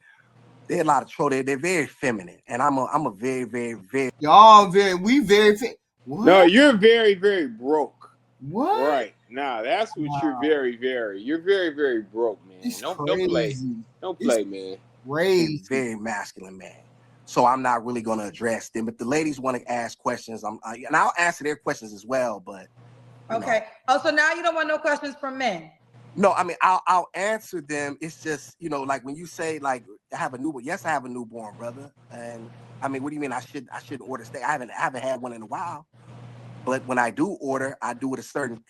They're a lot of troll. They're very feminine, and I'm a very, very, very. Y'all what? No, you're very, very broke. What? Right. Nah, that's what you're very, very broke, man. Don't play. Don't play, man. Crazy. Very masculine, man. So I'm not really going to address them. If the ladies want to ask questions, and I'll answer their questions as well. But okay. Oh, so now you don't want no questions from men? No, I mean I'll answer them. It's just like when you say like I have a newborn. Yes, I have a newborn, brother. And I mean, what do you mean I should order steak? I haven't had one in a while. But when I do order, I do it a certain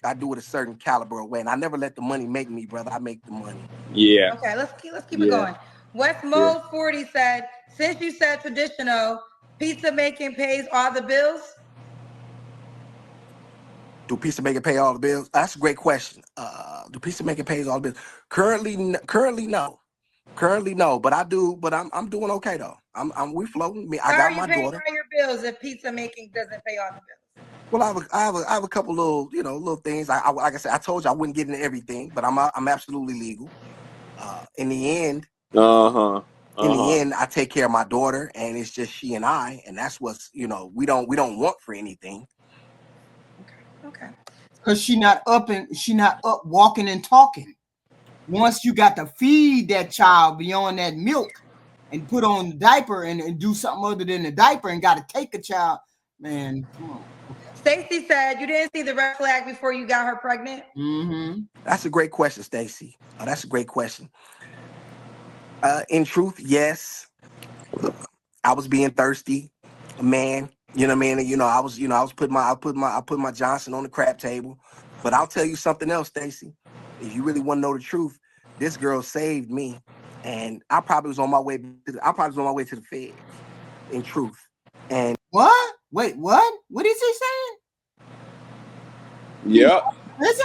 caliber way, and I never let the money make me, brother. I make the money. Yeah. Okay, let's keep it going. West Mode 40 said, since you said traditional, pizza making pays all the bills? Do pizza making pay all the bills? That's a great question. Do pizza making pays all the bills? Currently no. But I do. But I'm doing okay though. We floating. I got my daughter. How are you paying all your bills if pizza making doesn't pay all the bills? Well, I have a couple little things. Like I said, I told you I wouldn't get into everything, but I'm absolutely legal. In the end. In the end, I take care of my daughter, and it's just she and I, and that's what's we don't want for anything. Okay. Because she not up walking and talking. Once you got to feed that child beyond that milk and put on the diaper and do something other than the diaper and got to take a child, man, come on. Stacy said you didn't see the red flag before you got her pregnant. That's a great question, Stacy. That's a great question. In truth, yes. I was being thirsty, man. You know what I mean? And, I was putting my Johnson on the crap table. But I'll tell you something else, Stacy. If you really want to know the truth, this girl saved me, and I probably was on my way to the feds. In truth, and what? Wait, what? What is he saying? Yep. Prison?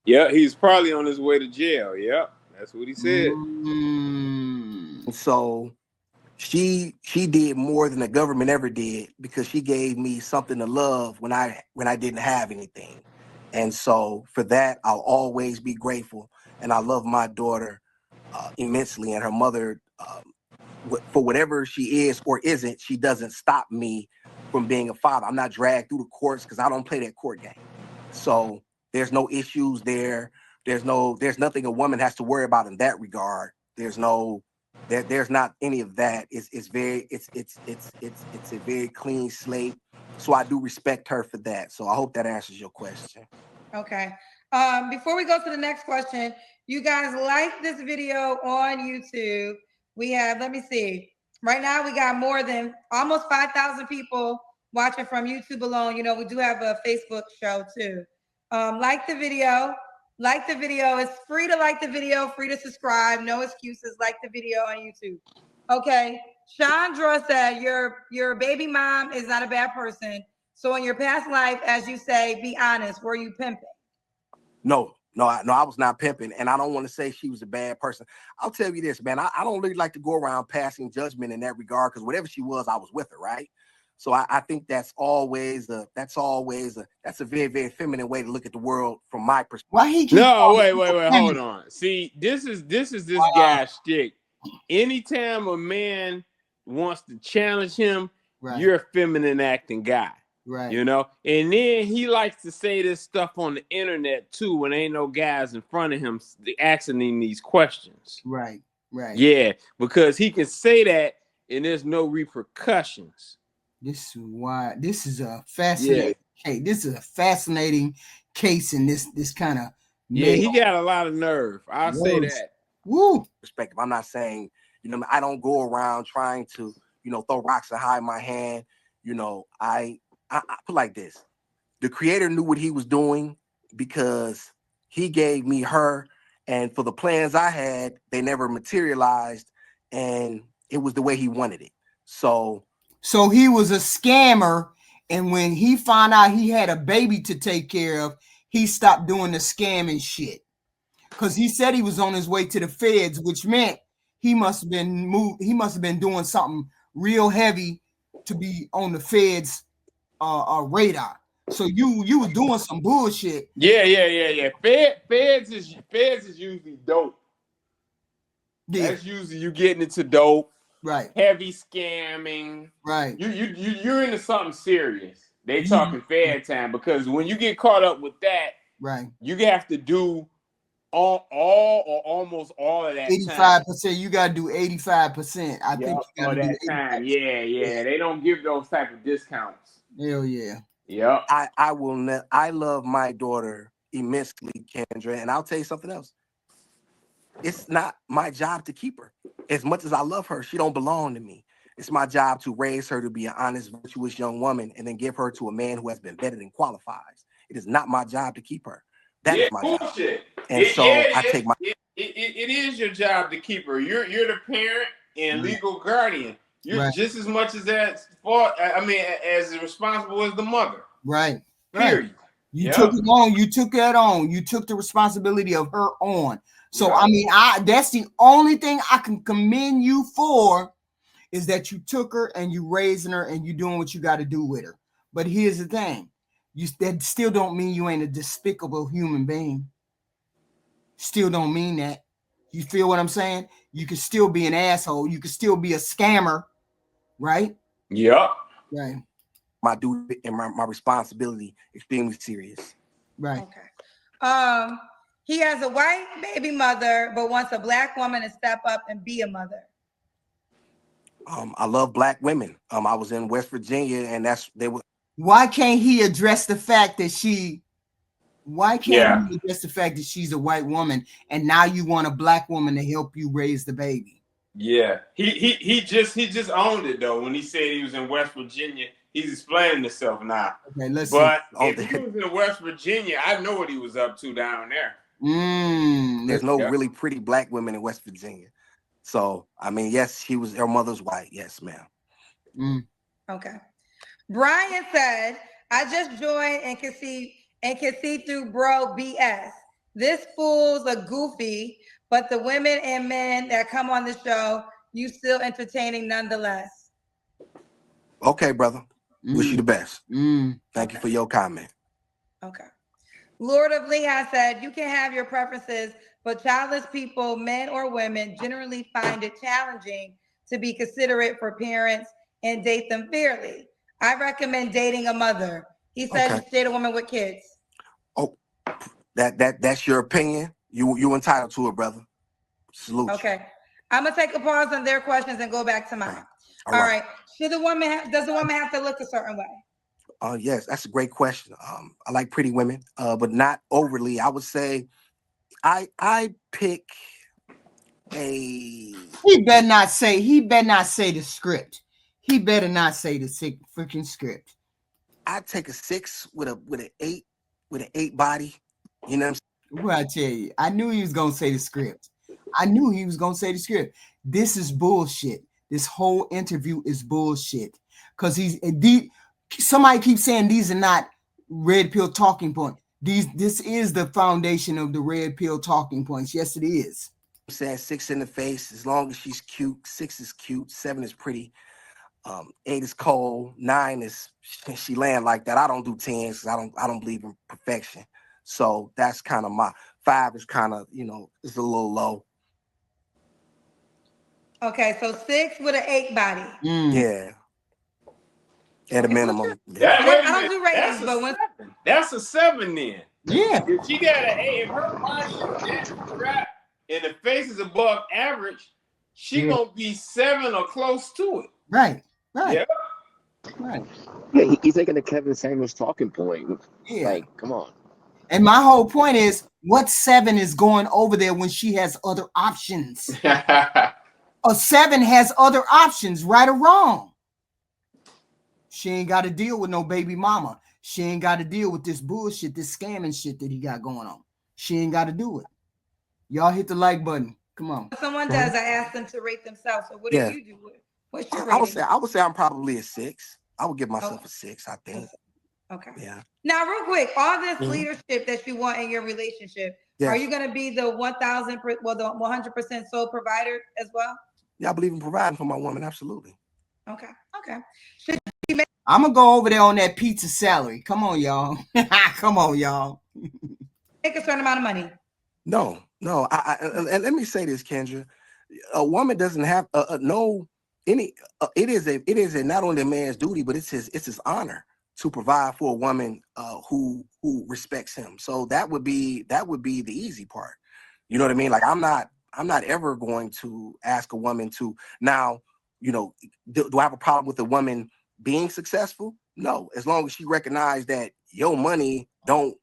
Yeah, he's probably on his way to jail. Yep, that's what he said. So she did more than the government ever did because she gave me something to love when I didn't have anything. And so for that, I'll always be grateful. And I love my daughter immensely. And her mother for whatever she is or isn't, she doesn't stop me from being a father. I'm not dragged through the courts because I don't play that court game. So there's no issues there. There's nothing a woman has to worry about in that regard. There's not any of that. It's a very clean slate. So I do respect her for that. So I hope that answers your question. Okay. Before we go to the next question, you guys like this video on YouTube. We have, let me see. Right now we got more than almost 5,000 people watching from YouTube alone. You know, we do have a Facebook show too. Like the video. Like the video. It's free to like the video, free to subscribe. No excuses. Like the video on YouTube. Okay. Chandra said your baby mom is not a bad person. So in your past life, as you say, be honest, were you pimping? No, I was not pimping, and I don't want to say she was a bad person. I'll tell you this, man. I don't really like to go around passing judgment in that regard, because whatever she was, I was with her, right? So I think that's a very, very feminine way to look at the world from my perspective. Why he keep wait, hold on. See, this is this guy's shtick. Anytime a man wants to challenge him, you're a feminine acting guy. Right. You know, and then he likes to say this stuff on the internet too when ain't no guys in front of him asking him these questions. Right. Yeah, because he can say that and there's no repercussions. This is why this is a fascinating case. This is a fascinating case in this kind of he got a lot of nerve. I'll say that. Woo. Perspective. I'm not saying, I don't go around trying to, throw rocks and hide my hand. I put like this. The creator knew what he was doing because he gave me her, and for the plans I had, they never materialized, and it was the way he wanted it. So he was a scammer, and when he found out he had a baby to take care of, he stopped doing the scamming shit. Because he said he was on his way to the feds, which meant he must have been doing something real heavy to be on the feds radar. So you were doing some bullshit. Yeah. Feds is usually dope. Yeah. That's usually you getting into dope. Right. Heavy scamming. Right. You're into something serious. They talking Fed time, because when you get caught up with that, right, you have to do all or almost all of that. 85%. You gotta do 85%. I think you gotta do that time. Yeah. They don't give those type of discounts. Hell yeah. Yep. I love my daughter immensely, Kendra, and I'll tell you something else. It's not my job to keep her. As much as I love her, she don't belong to me. It's my job to raise her to be an honest, virtuous young woman and then give her to a man who has been vetted and qualifies. It is not my job to keep her. That is my bullshit. Job. And I take my. It is your job to keep her. You're the parent and legal guardian. You're just as much as as responsible as the mother. Right. Period. You took it on. You took that on. You took the responsibility of her on. So that's the only thing I can commend you for, is that you took her and you raising her and you doing what you got to do with her. But here's the thing. That still don't mean you ain't a despicable human being. Still don't mean that. You feel what I'm saying? You can still be an asshole. You can still be a scammer, right? Yep. Right. My duty and my responsibility extremely serious. Right. Okay. He has a white baby mother, but wants a black woman to step up and be a mother. I love black women. I was in West Virginia, and they were. Why can't he address the fact that he address the fact that she's a white woman, and now you want a black woman to help you raise the baby? Yeah, he just owned it though. When he said he was in West Virginia, he's explaining himself now. Okay, let's see. If he was in West Virginia, I know what he was up to down there. There's no really pretty black women in West Virginia. So, yes, her mother's white. Yes, ma'am. Okay. Brian said, I just joined and can see through bro BS. This fool's a goofy, but the women and men that come on the show, you still entertaining nonetheless. Okay, brother. Wish you the best. Thank you for your comment. Okay. Lord of Leon said, you can have your preferences, but childless people, men or women, generally find it challenging to be considerate for parents and date them fairly. I recommend dating a mother. He said you should date a woman with kids. Oh, that's your opinion. You entitled to it, brother. Salute. Okay. I'm gonna take a pause on their questions and go back to mine. All right. Does the woman have to look a certain way? Yes, that's a great question. I like pretty women, but not overly. I would say I pick a. He better not say the script. He better not say the freaking script. I take a 6 with an 8 body. You know what I'm saying? Well, I tell you, I knew he was gonna say the script. This is bullshit. This whole interview is bullshit. Because somebody keeps saying these are not red pill talking points. This is the foundation of the red pill talking points. Yes, it is. I'm saying 6 in the face. As long as she's cute, 6 is cute, 7 is pretty. 8 is cold, 9 is she land like that. I don't do 10s because I don't believe in perfection. So that's kind of my 5 is kind of, it's a little low. Okay, so 6 with an 8 body. Yeah. At a minimum. I don't do ratings, but that's a 7 then. Yeah. If she got an 8, if her body is strapped and the face is above average, she gonna be 7 or close to it. Right. Yeah. Right. Yeah, he's taking the Kevin Samuels talking point. Yeah. Like, come on. And my whole point is, what 7 is going over there when she has other options? A 7 has other options, right or wrong. She ain't got to deal with no baby mama. She ain't got to deal with this bullshit, this scamming shit that he got going on. She ain't got to do it. Y'all hit the like button. Come on. If someone does, I ask them to rate themselves. So what do you do? What's your rating? I would say I'm probably a 6. I would give myself a 6, I think. Okay. Yeah. Now, real quick, all this leadership that you want in your relationship, are you going to be the 100% sole provider as well? Yeah, I believe in providing for my woman. Absolutely. Okay. I'm going to go over there on that pizza salary. Come on, y'all. Come on, y'all. Make a certain amount of money. No. And let me say this, Kendra. A woman doesn't have it is not only a man's duty, but it's his honor to provide for a woman who respects him. So that would be the easy part. You know what I mean? Like I'm not ever going to ask a woman to now, do I have a problem with a woman being successful? No, as long as she recognizes that your money don't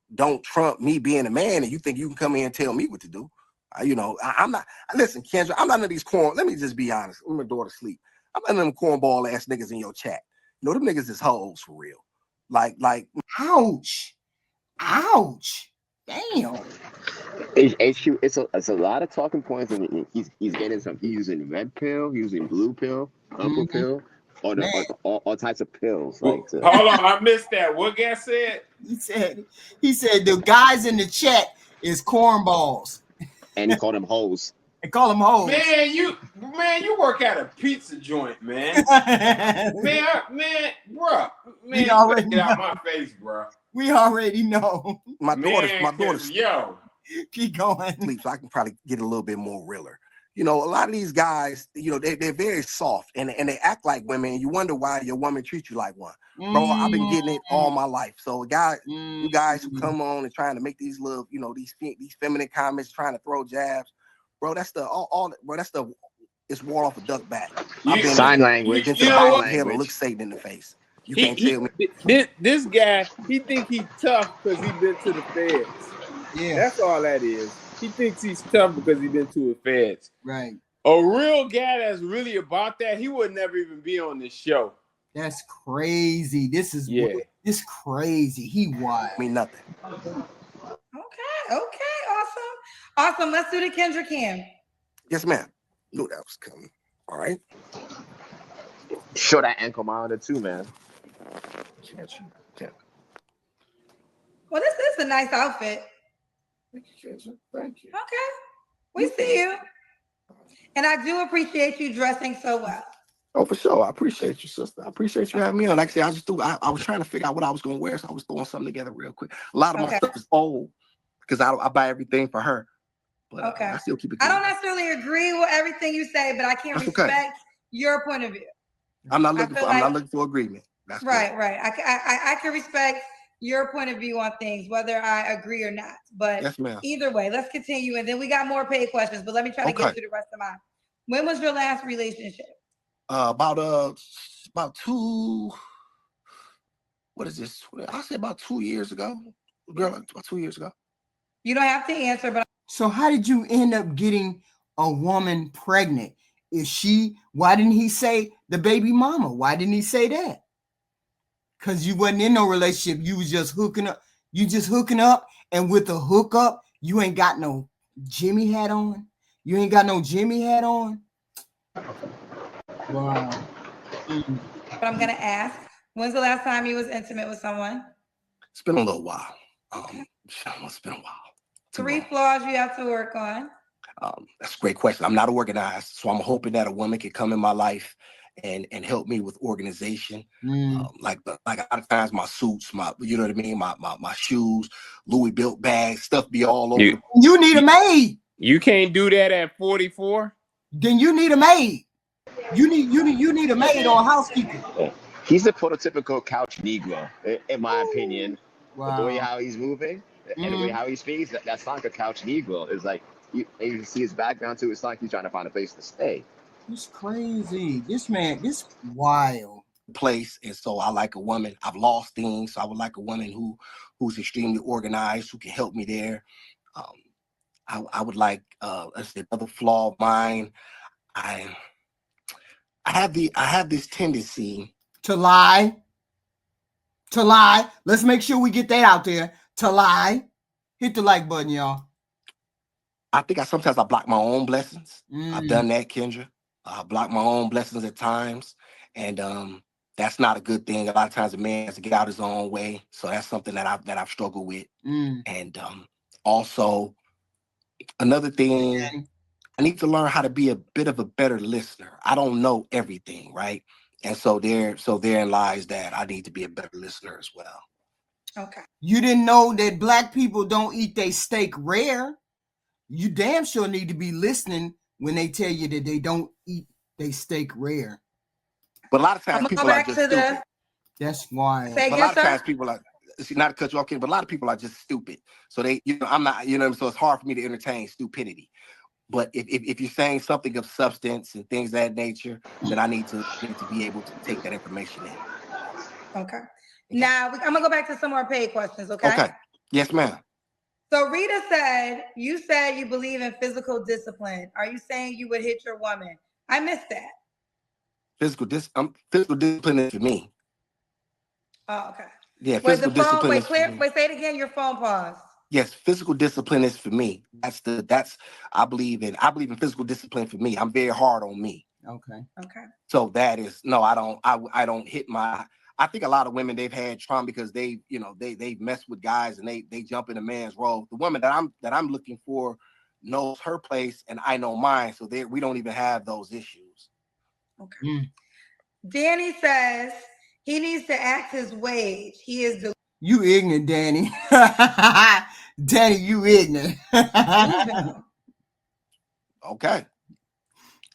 trump me being a man, and you think you can come in and tell me what to do. I'm not. Listen, Kendra, I'm not none of these corn. Let me just be honest. I'm gonna daughter sleep. I'm none of them cornball ass niggas in your chat. Them niggas is hoes for real. Like. Ouch. Damn. HQ, it's a lot of talking points, and he's getting some. He's using red pill, he's using blue pill, purple pill, all types of pills. Hold on, I missed that. What guy said? He said the guys in the chat is cornballs. And he called them hoes. Man, you work at a pizza joint, man. Bro, get out my face, bro. We already know. My daughter's yo. Keep going. Sleep, so I can probably get a little bit more realer. A lot of these guys, they're very soft and they act like women. And you wonder why your woman treats you like one. Bro, I've been getting it all my life. So you guys who come on and trying to make these little, these feminine comments, trying to throw jabs, bro, that's it's war off a duck back. Sign language. Look Satan in the face. You can't tell me. This guy, he think he's tough because he been to the feds. Yeah. That's all that is. He thinks he's tough because he been to the feds. Right. A real guy that's really about that, he would never even be on this show. That's crazy. This crazy. He wild. I mean nothing. Okay. Awesome. Let's do the Kendra Cam. Yes, ma'am. Knew that was coming. All right. Show that ankle monitor too, man. Well, this is a nice outfit. Thank you. Okay. We see you. And I do appreciate you dressing so well. Oh, for sure. I appreciate you, sister. I appreciate you having me on. Like I said, I was trying to figure out what I was going to wear, so I was throwing something together real quick. A lot of my stuff is old because I buy everything for her. But I still keep it. I don't necessarily agree with everything you say, but I can respect your point of view. I'm not looking for agreement. That's right. I can respect your point of view on things, whether I agree or not. But yes, ma'am. Either way, let's continue. And then we got more paid questions, but let me try to get through the rest of mine. When was your last relationship? About 2. What is this? I say about 2 years ago. Girl, about 2 years ago. You don't have to answer, but so how did you end up getting a woman pregnant? Why didn't he say the baby mama? Why didn't he say that? Because you wasn't in no relationship. You was just hooking up. You just hooking up, and with the hookup, you ain't got no Jimmy hat on. You ain't got no Jimmy hat on. Wow. But I'm gonna ask, when's the last time you was intimate with someone? It's been a little while. It's been a while. 3 flaws you have to work on. That's a great question. I'm not organized, so I'm hoping that a woman can come in my life and help me with organization. Like a lot of times my suits, you know what I mean, my shoes, Louis built bags, stuff be all over. You need a maid. You can't do that at 44. Then you need a maid. You need a maid or a housekeeper. He's a prototypical couch Negro, in my opinion. Wow. The way how he's moving and the way how he speaks, that's not like a couch Negro. It's like you see his background too. It's like he's trying to find a place to stay. It's crazy. This wild place. And so I like a woman. I've lost things, so I would like a woman who's extremely organized, who can help me there. I would like another flaw of mine. I have this tendency to lie. Let's make sure we get that out there. To lie. Hit the like button, y'all. I think sometimes I block my own blessings. I've done that, Kendra. I block my own blessings at times, and that's not a good thing. A lot of times a man has to get out his own way, so that's something that I've struggled with. And also another thing, I need to learn how to be a bit of a better listener. I don't know everything, right? And so therein lies that I need to be a better listener as well. Okay. You didn't know that Black people don't eat their steak rare. You damn sure need to be listening when they tell you that they don't eat their steak rare. But a lot of times people are just stupid. That's why. A lot of times people are, not to cut you off, but a lot of people are just stupid. So I'm not, so it's hard for me to entertain stupidity. But if you're saying something of substance and things of that nature, then I need to be able to take that information in. Okay. Now I'm gonna go back to some more paid questions. Okay. Okay. Yes, ma'am. So Rita said you believe in physical discipline. Are you saying you would hit your woman? I missed that. Physical discipline is for me. Oh, okay. Yeah, physical discipline. Wait, say it again. Your phone paused. Yes, physical discipline is for me. I believe in physical discipline for me. I'm very hard on me. Okay. So that is I don't hit my. I think a lot of women, they've had trauma because they've messed with guys and they jump in a man's role. The woman that I'm looking for knows her place and I know mine, so we don't even have those issues. Okay. Danny says he needs to act his wage. He is you ignorant, Danny. Danny, you ignorant. Okay.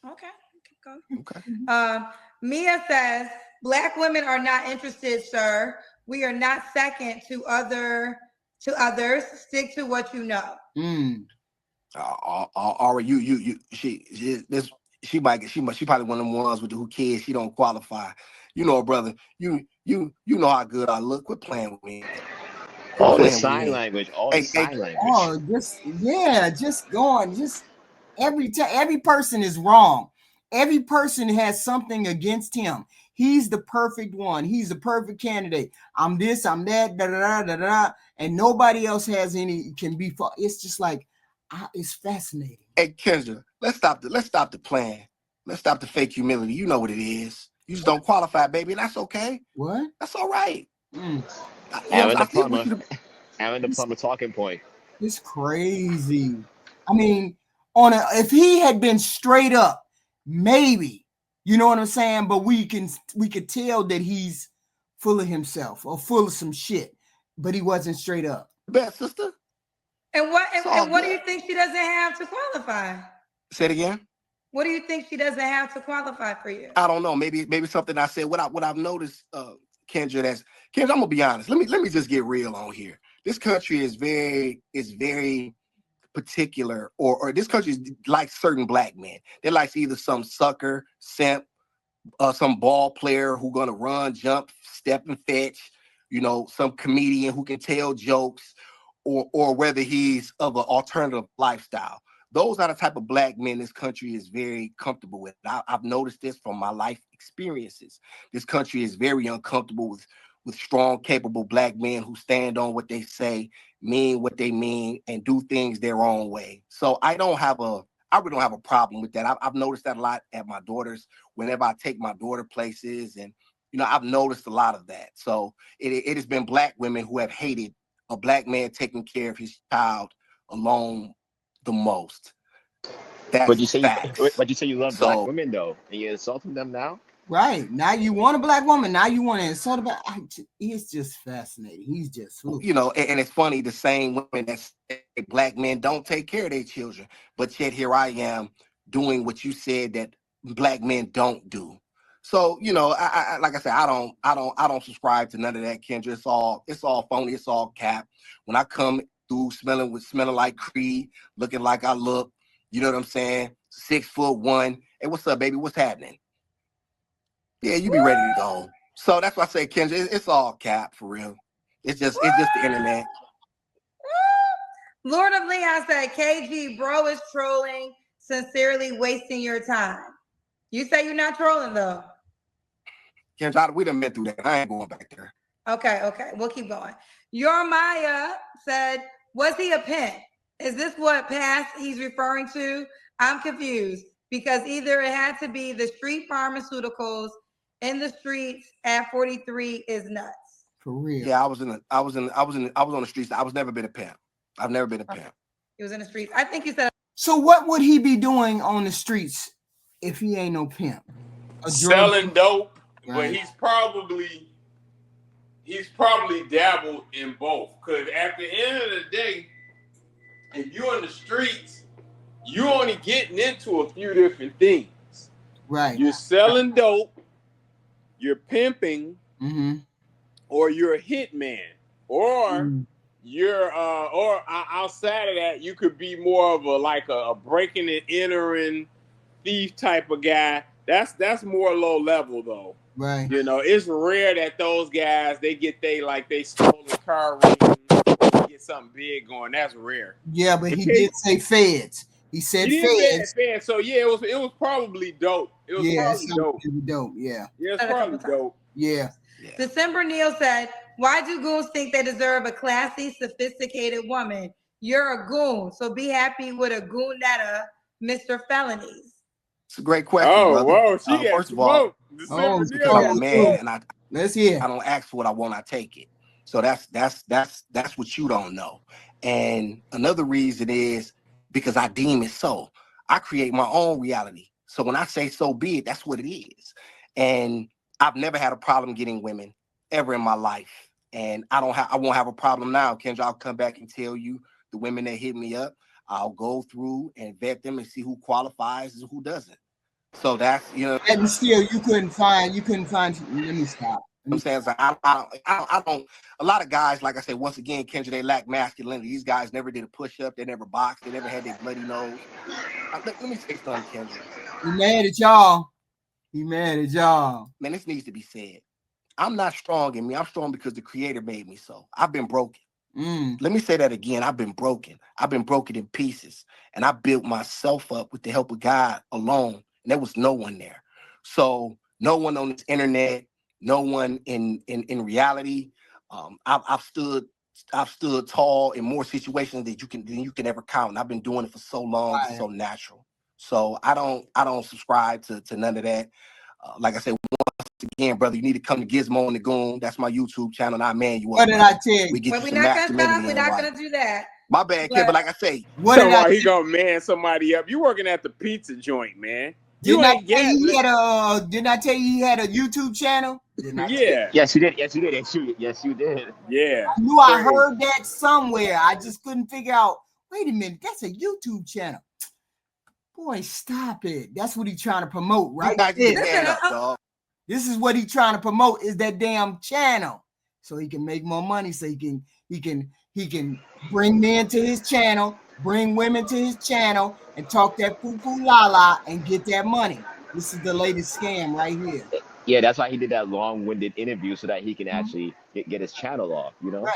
Okay. Mia says Black women are not interested, sir. We are not second to others. Stick to what you know. She probably one of them ones with who kids. She don't qualify. You know, brother. You know how good I look. Quit playing with me. All the sign language. Oh, just going. Just every person is wrong. Every person has something against him. He's the perfect one. He's the perfect candidate. I'm this, I'm that, da da da da, and nobody else has any can be. It's just like it's fascinating. Hey, Kendra, let's stop the plan. Let's stop the fake humility. You know what it is. You just don't qualify, baby. That's okay. What? That's all right. Aaron the plumber talking point. It's crazy. I mean, if he had been straight up, maybe, you know what I'm saying? But we could tell that he's full of himself or full of some shit, but he wasn't straight up. Bad sister. And what do you think she doesn't have to qualify? Say it again. What do you think she doesn't have to qualify for you? I don't know. Maybe something I said. What I've noticed, Kendra, I'm gonna be honest. Let me just get real on here. This country is very particular, or this country is like certain black men. They like either some sucker, simp, some ball player who gonna run, jump, step, and fetch. Some comedian who can tell jokes, or whether he's of an alternative lifestyle. Those are the type of black men this country is very comfortable with. I've noticed this from my life experiences. This country is very uncomfortable with strong, capable black men who stand on what they say, mean what they mean, and do things their own way. So I really don't have a problem with that. I've noticed that a lot at my daughters whenever I take my daughter places, and I've noticed a lot of that. So it has been black women who have hated a black man taking care of his child alone the most. That's But you say facts. you love black women though, and you're insulting them now. Right. Now you want a black woman. Now you want to insult about. It's just fascinating. He's just, and it's funny, the same women that say black men don't take care of their children, but yet here I am doing what you said that black men don't do. So, I like I said, I don't subscribe to none of that, Kendra. It's all phony. It's all cap. When I come through smelling like Creed, looking like I look, you know what I'm saying? 6'1". Hey, what's up, baby? What's happening? Yeah, you be ready to go. So that's why I say, Kendra, it's all cap for real. It's just the internet. Lord of Leon said, KG, bro is trolling, sincerely wasting your time. You say you're not trolling though. Kendra, we done been through that. I ain't going back there. Okay. We'll keep going. Your Maya said, was he a pimp? Is this what past he's referring to? I'm confused because either it had to be the street pharmaceuticals in the streets at 43 is nuts. For real. Yeah, I was on the streets. I was never been a pimp. I've never been a pimp. He was in the streets. I think you said. So what would he be doing on the streets if he ain't no pimp? Selling dope, right. But he's probably dabbled in both. Because at the end of the day, if you're in the streets, you're only getting into a few different things. Right. You're selling dope, you're pimping, or you're a hitman, or you're or outside of that, you could be more of a breaking and entering thief type of guy. That's more low level though. Right. It's rare that those guys they stole a car ring, get something big going. That's rare. Yeah, but he did say feds. He said feds. Feds. So yeah, it was probably dope. It was probably dope. Dope. Yeah. Yeah, it's probably dope. Yeah. December Neal said, why do goons think they deserve a classy, sophisticated woman? You're a goon, so be happy with a goonetta, Mr. Felonies. It's a great question. Oh, brother. whoa, she first of all, I'm a man, and let's hear. I don't ask for what I want, I take it. So that's what you don't know. And another reason is because I deem it so. I create my own reality. So when I say so be it, that's what it is. And I've never had a problem getting women ever in my life. And I won't have a problem now. Kendra, I'll come back and tell you the women that hit me up. I'll go through and vet them and see who qualifies and who doesn't. So that's, And still you couldn't find, let me stop. I'm saying, I don't, a lot of guys, like I said, once again, Kendra, they lack masculinity. These guys never did a push-up. They never boxed. They never had their bloody nose. Let me say something, Kendra. He mad at y'all. Man, this needs to be said. I'm not strong in me. I'm strong because the Creator made me so. I've been broken. Let me say that again. I've been broken. I've been broken in pieces. And I built myself up with the help of God alone. And there was no one there. So no one on this internet, no one in reality. I've stood tall in more situations than you can ever count. And I've been doing it for so long. Right. It's so natural. So I don't subscribe to none of that. Like I said, once again, brother, you need to come to Gizmo and the Goon. That's my YouTube channel. Not man. You what did I tell you? We're not gonna do that. My bad, kid. But like I say, he gonna man somebody up? You working at the pizza joint, man? Didn't I tell you he had a YouTube channel? Yeah. Yes, you did. Yes, you did. Yes, you did. Yeah. I knew I heard that somewhere. I just couldn't figure out. Wait a minute, that's a YouTube channel. Boy, stop it. That's what he's trying to promote, right? This is what he's trying to promote, is that damn channel. So he can make more money, so he can bring men to his channel, bring women to his channel, and talk that foo-foo la-la and get that money. This is the latest scam right here. Yeah, that's why he did that long-winded interview, so that he can actually get his channel off, you know?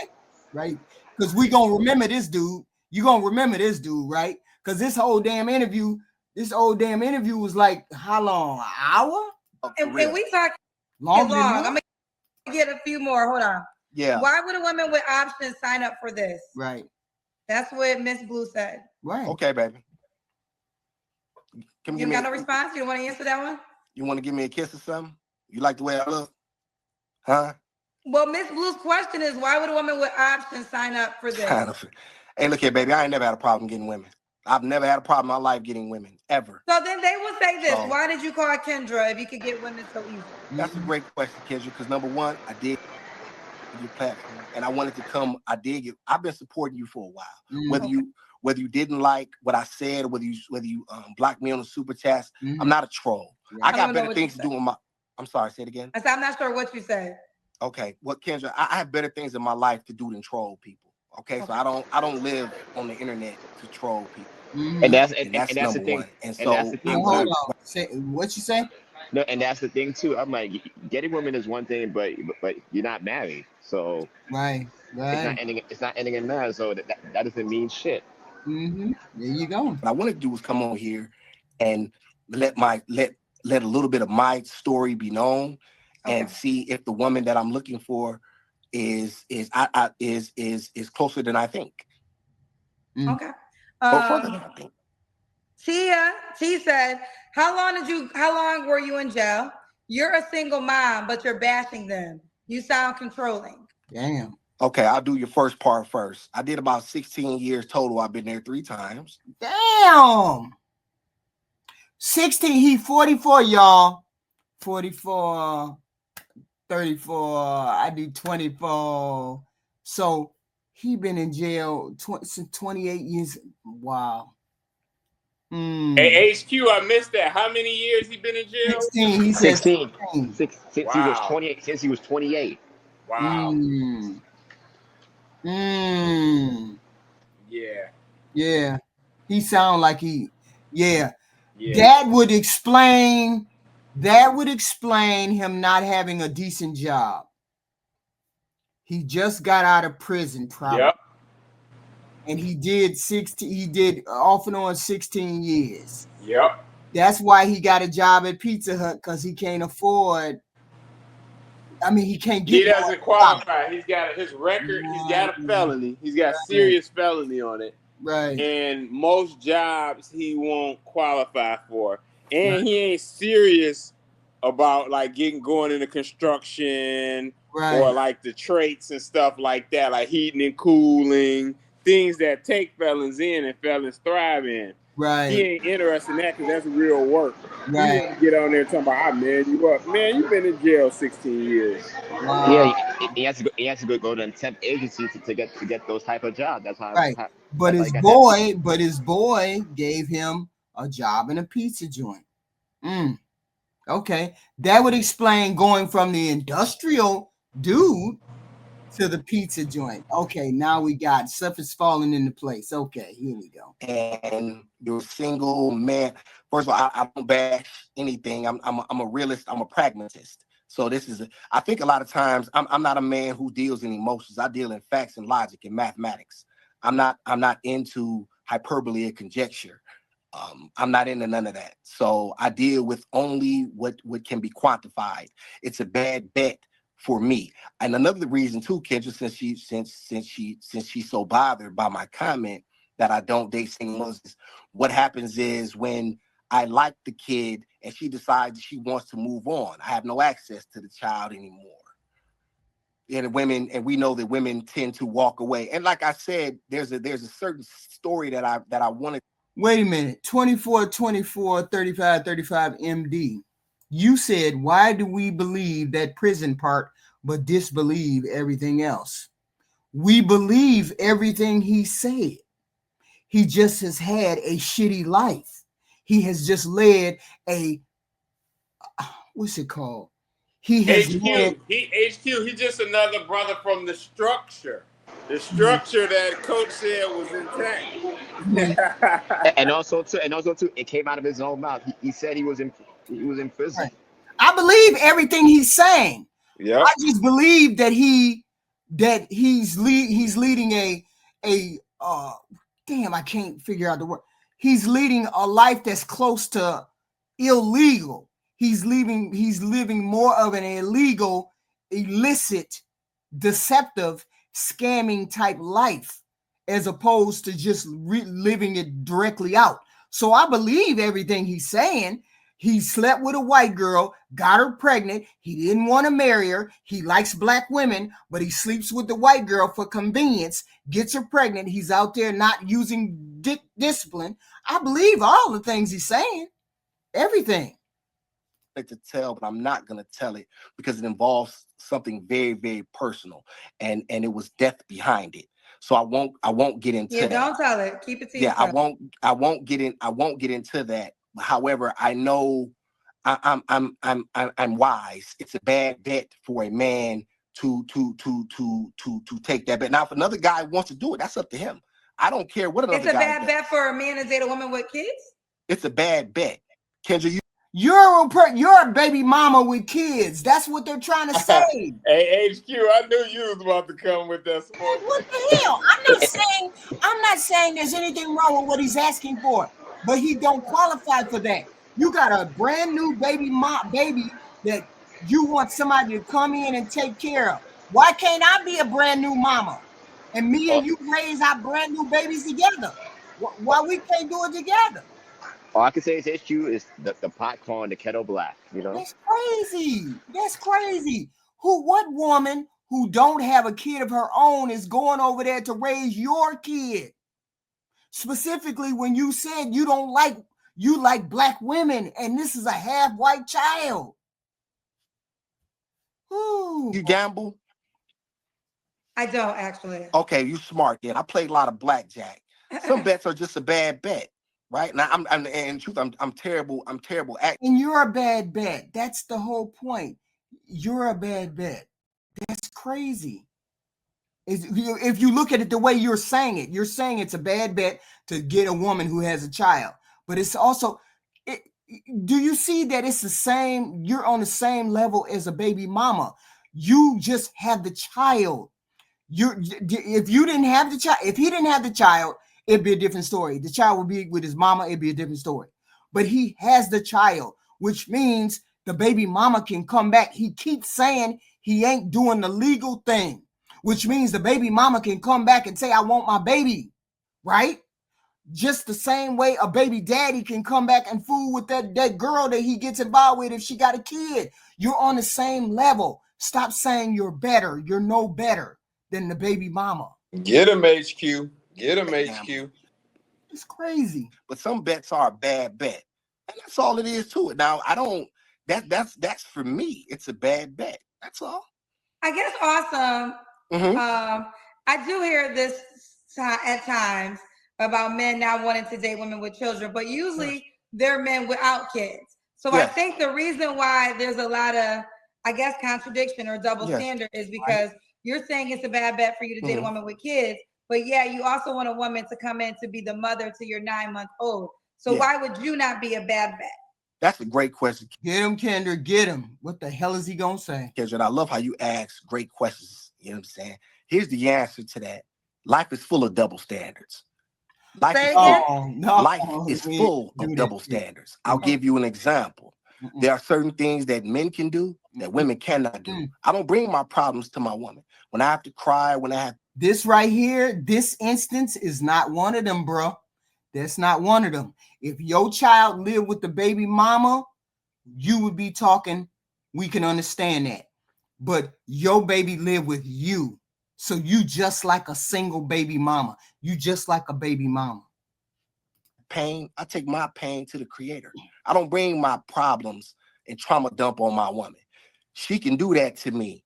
Right. Because we gonna remember this dude. You gonna remember this dude, right? Because this whole damn interview was like how long? An hour? And we talk long. I'm gonna get a few more. Hold on. Yeah. Why would a woman with options sign up for this? Right. That's what Miss Blue said. Right. Okay, baby. You got no response? You don't want to answer that one? You want to give me a kiss or something? You like the way I look? Huh? Well, Miss Blue's question is, why would a woman with options sign up for this? Hey, look here, baby. I ain't never had a problem getting women. I've never had a problem in my life getting women, ever. So then they will say this. Why did you call Kendra if you could get women so easy? That's a great question, Kendra, because number one, I did your platform and I wanted to come. I've been supporting you for a while. Whether you didn't like what I said, or whether you blocked me on the super chats, I'm not a troll. I got better things to do with my. I'm sorry, say it again. I said, I'm not sure what you said. Okay, well, Kendra, I have better things in my life to do than troll people. Okay, so I don't live on the internet to troll people. And that's number the thing. one. And so that's the thing. Hold on. Say what you say? No, and that's the thing too. I'm like, getting women is one thing, but you're not married, so right. It's not ending in marriage, so that doesn't mean shit. There you go. What I want to do is come on here and let a little bit of my story be known, and see if the woman that I'm looking for is closer than I think. Okay. Further than I think. She said, how long were you in jail? You're a single mom, but you're bashing them. You sound controlling. Damn. Okay, I'll do your first part first. I did about 16 years total. I've been there 3 times. Damn. 16, he 44, y'all. 44, 34, I do 24. So he been in jail since 28 years. Wow. Hey, HQ, I missed that. How many years he been in jail? 16. He said 16. 16. Since he was 28. Since he was 28. Wow. Yeah. He sound like That would explain him not having a decent job. He just got out of prison, probably. Yep. And he did off and on 16 years. Yep. That's why he got a job at Pizza Hut, because he can't afford. I mean, he can't get. He doesn't qualify. He's got his record. He's got a felony. He's got a serious felony on it. Right. And most jobs he won't qualify for. And he ain't serious about like going into construction or like the traits and stuff like that, like heating and cooling, things that take felons in and felons thrive in. Right. He ain't interested in that because that's real work. Right. You want to get on there talking about, man, you up. Man, you've been in jail 16 years. Wow. Yeah, he has to go to a temp agency to get those type of jobs. That's how. Right. But his boy gave him a job in a pizza joint. Okay. That would explain going from the industrial dude to the pizza joint. Okay, now we got stuff is falling into place. Okay, here we go. And you're a single man. First of all, I don't bash anything. I'm a realist. I'm a pragmatist. So I think a lot of times I'm not a man who deals in emotions. I deal in facts and logic and mathematics. I'm not into hyperbole or conjecture. I'm not into none of that. So I deal with only what can be quantified. It's a bad bet for me. And another reason too, Kendra, since she's so bothered by my comment that I don't date single mothers, what happens is when I like the kid and she decides she wants to move on, I have no access to the child anymore. And we know that women tend to walk away. And like I said, there's a certain story that I wanted. Wait a minute, 24, 35, MD. You said, why do we believe that prison part, but disbelieve everything else? We believe everything he said. He just has had a shitty life. He has just led a what's it called? He has led. He's just another brother from the structure. The structure that Coach said was intact. And also too, it came out of his own mouth. He said he was in prison. Right. I believe everything he's saying. Yep. I just believe that he's leading a damn, I can't figure out the word. He's leading a life that's close to illegal. He's living more of an illegal, illicit, deceptive, scamming type life, as opposed to just living it directly out. So I believe everything he's saying. He slept with a white girl, got her pregnant. He didn't want to marry her. He likes black women, but he sleeps with the white girl for convenience, gets her pregnant. He's out there not using discipline. I believe all the things he's saying, everything. To tell, but I'm not going to tell it because it involves something very, very personal, and it was death behind it. So I won't get into that. Don't tell it. Keep it to yourself. I won't get into that. However, I know I'm wise. It's a bad bet for a man to take that bet. Now, if another guy wants to do it, that's up to him. I don't care what another guy does. It's a bad bet for a man to date a woman with kids? It's a bad bet. Kendra, you're a baby mama with kids. That's what they're trying to say. Hey, HQ, I knew you was about to come with that sport. What the hell? I'm not saying there's anything wrong with what he's asking for, but he don't qualify for that. You got a brand new baby that you want somebody to come in and take care of. Why can't I be a brand new mama? And me and you raise our brand new babies together. Why we can't do it together? All I can say is HQ is the pot calling the kettle black, you know? That's crazy. That's crazy. What woman who don't have a kid of her own is going over there to raise your kid? Specifically when you said you like black women and this is a half white child. Ooh. You gamble? I don't actually. Okay, you smart then. I played a lot of blackjack. Some bets are just a bad bet. Right now, in truth, I'm terrible. I'm terrible at. And you're a bad bet. That's the whole point. You're a bad bet. That's crazy. If you look at it the way you're saying it's a bad bet to get a woman who has a child. But it's also, do you see that it's the same? You're on the same level as a baby mama. You just have the child. If you didn't have the child, if he didn't have the child, it'd be a different story. The child would be with his mama. It'd be a different story. But he has the child, which means the baby mama can come back. He keeps saying he ain't doing the legal thing, which means the baby mama can come back and say, I want my baby, right? Just the same way a baby daddy can come back and fool with that girl that he gets involved with if she got a kid. You're on the same level. Stop saying you're better. You're no better than the baby mama. Get him, HQ. Get him, HQ. It's crazy. But some bets are a bad bet. And that's all it is to it. Now, I don't, that's for me. It's a bad bet. That's all. I guess awesome. Mm-hmm. I do hear this at times about men not wanting to date women with children, but usually they're men without kids. So I think the reason why there's a lot of, I guess, contradiction or double standard is because you're saying it's a bad bet for you to date a woman with kids, but you also want a woman to come in to be the mother to your 9-month-old. So why would you not be a bad bet? That's a great question. Get him, Kendra, get him. What the hell is he going to say? Kendra, I love how you ask great questions. You know what I'm saying? Here's the answer to that. Life is full of double standards. Life is full of double standards. I'll give you an example. There are certain things that men can do that women cannot do. I don't bring my problems to my woman. When I have to cry, when I have... This right here, this instance is not one of them, bro. That's not one of them. If your child lived with the baby mama, you would be talking, we can understand that. But your baby lived with you. So you just like a single baby mama. You just like a baby mama. Pain, I take my pain to the creator. I don't bring my problems and trauma dump on my woman. She can do that to me.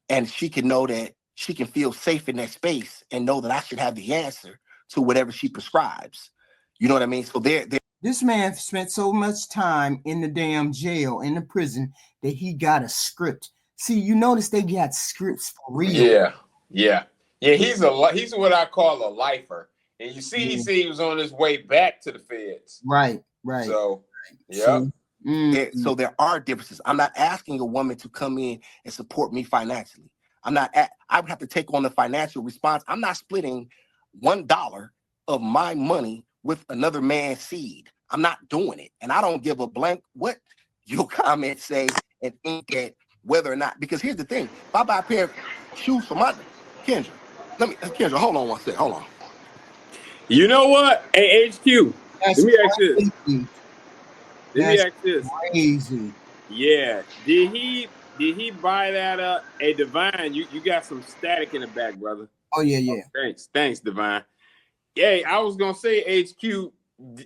And she can know that she can feel safe in that space and know that I should have the answer to whatever she prescribes. You know what I mean? So there This man spent so much time in the damn jail, in the prison, that he got a script. See, you notice they got scripts for real. Yeah. He's what I call a lifer, and you see, he said he was on his way back to the feds. Right. So, yeah. So there are differences. I'm not asking a woman to come in and support me financially. I would have to take on the financial response. I'm not splitting $1 of my money with another man's seed. I'm not doing it. And I don't give a blank what your comments say and think that whether or not, because here's the thing. If I buy a pair of shoes for my Kendra, hold on one second. Hold on. You know what? Hey, HQ. Let me ask this. Let me ask this. Crazy. Yeah. Did he buy that up? Hey, Divine, you got some static in the back, brother. Oh, yeah. Oh, thanks, Divine. Hey, I was gonna say, HQ,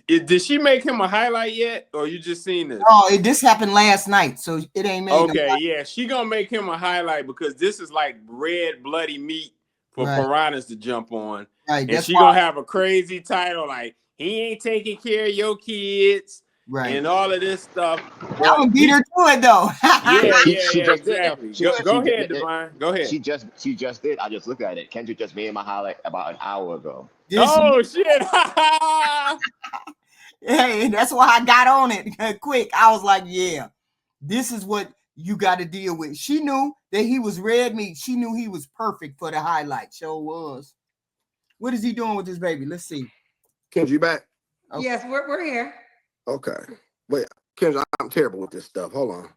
did she make him a highlight yet, or you just seen this? Oh, this happened last night, so it ain't made. Okay, yeah, she gonna make him a highlight because this is like red, bloody meat for piranhas to jump on. Right, and she gonna have a crazy title like "He ain't taking care of your kids," and all of this stuff. I'm gonna beat her to it though. Exactly. Go ahead, Divine. Go ahead. She just did. I just looked at it. Kendrick just made my highlight about an hour ago. Shit! Hey, that's why I got on it quick. I was like, yeah, this is what you got to deal with. She knew that he was red meat. She knew he was perfect for the highlight. Sure was. What is he doing with this baby? Let's see. Kendra, you back? Okay. Yes, we're here. Okay. Wait, Kendra, I'm terrible with this stuff. Hold on.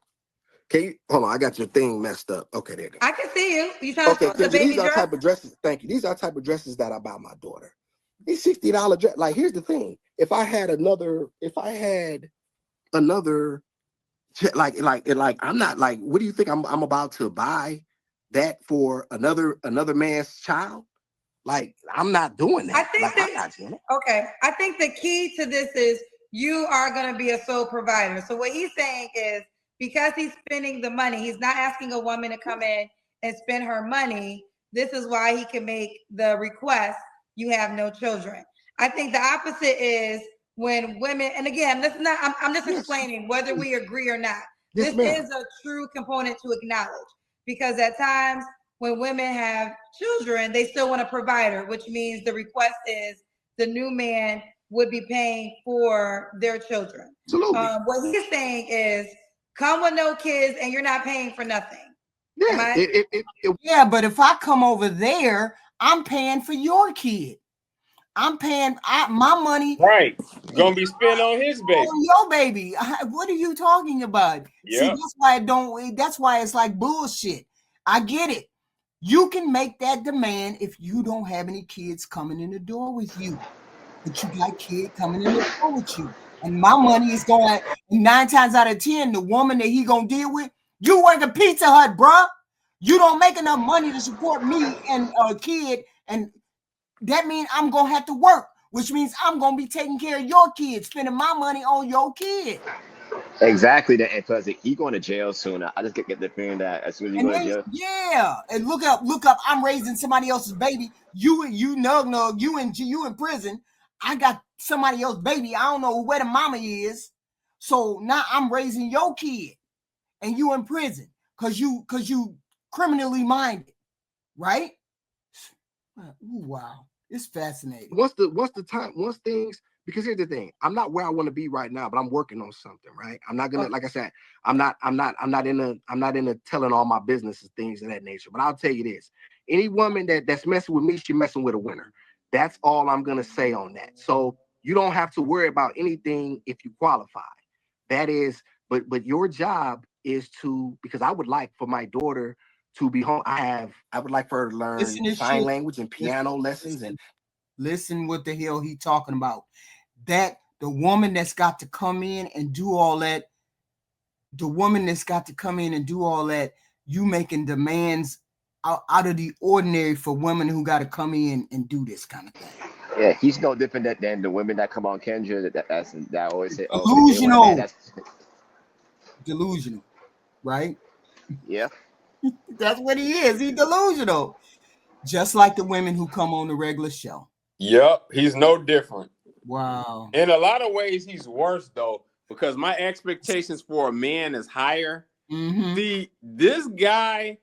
Hold on? I got your thing messed up. Okay, there you go. I can see you. You trying to the baby these are type of dresses. Thank you. These are type of dresses that I buy my daughter. These $60 dress. Like, here's the thing. If I had another, like, I'm not like, what do you think I'm about to buy that for another man's child? Like, I'm not doing that. I think I'm not doing it. Okay. I think the key to this is you are going to be a sole provider. So what he's saying is because he's spending the money, he's not asking a woman to come in and spend her money. This is why he can make the request, you have no children. I think the opposite is when women, and again, this is not, I'm just explaining whether we agree or not. This is a true component to acknowledge because at times when women have children, they still want a provider, which means the request is the new man would be paying for their children. Absolutely. What he's saying is come with no kids and you're not paying for nothing. Yeah, but if I come over there, I'm paying for your kid. I'm paying my money. Right. Gonna be spent on his baby. On your baby. What are you talking about? Yep. See, that's why it's like bullshit. I get it. You can make that demand if you don't have any kids coming in the door with you. But you got kid coming in the door with you. And my money is going 9 times out of 10, the woman that he gonna deal with, you work at Pizza Hut, bruh. You don't make enough money to support me and a kid, and that means I'm gonna have to work, which means I'm gonna be taking care of your kid, spending my money on your kid. Exactly that, and plus he going to jail soon. I just get the feeling that as soon as he goes to jail. Yeah, and look up. I'm raising somebody else's baby. You in prison. I got somebody else's baby. I don't know where the mama is. So now I'm raising your kid, and you in prison because you criminally minded, right? Ooh, wow, it's fascinating. Once things, because here's the thing, I'm not where I want to be right now, but I'm working on something, right? I'm not gonna, like I said, I'm not into telling all my business and things of that nature. But I'll tell you this: any woman that's messing with me, she's messing with a winner. That's all I'm gonna say on that. So you don't have to worry about anything if you qualify. That is, but your job is to, because I would like for my daughter to be home. I would like for her to learn sign language and piano lessons. And listen what the hell he talking about. That the woman that's got to come in and do all that, you making demands out of the ordinary for women who got to come in and do this kind of thing. Yeah, he's no different than the women that come on Kendra that always say, delusional, right? Yeah. That's what he is. He's delusional. Just like the women who come on the regular show. Yep, he's no different. Wow. In a lot of ways, he's worse though, because my expectations for a man is higher. See, this guy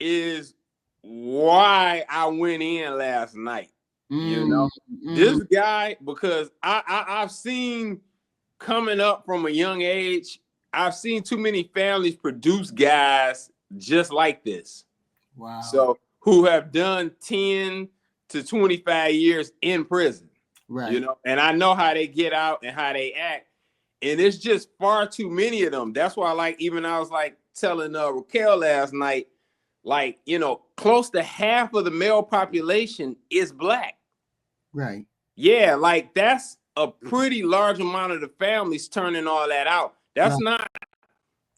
is why I went in last night. You know, this guy, because I've seen coming up from a young age, I've seen too many families produce guys just like this. Wow. So who have done 10 to 25 years in prison. Right. You know, and I know how they get out and how they act. And it's just far too many of them. That's why, like, even I was like telling Raquel last night, like, you know, close to half of the male population is black. Right. Yeah, like that's a pretty large amount of the families turning all that out. That's not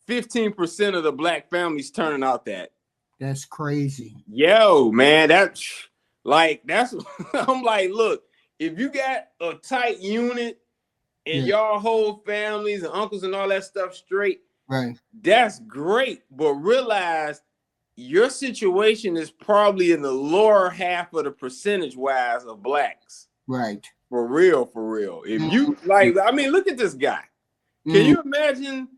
15% of the black families turning out that. That's crazy. Yo, man, that's I'm like, look, if you got a tight unit and y'all whole families and uncles and all that stuff straight, right, that's great. But realize your situation is probably in the lower half of the percentage wise of blacks. Right. For real, for real. If you like, I mean, look at this guy. Can you imagine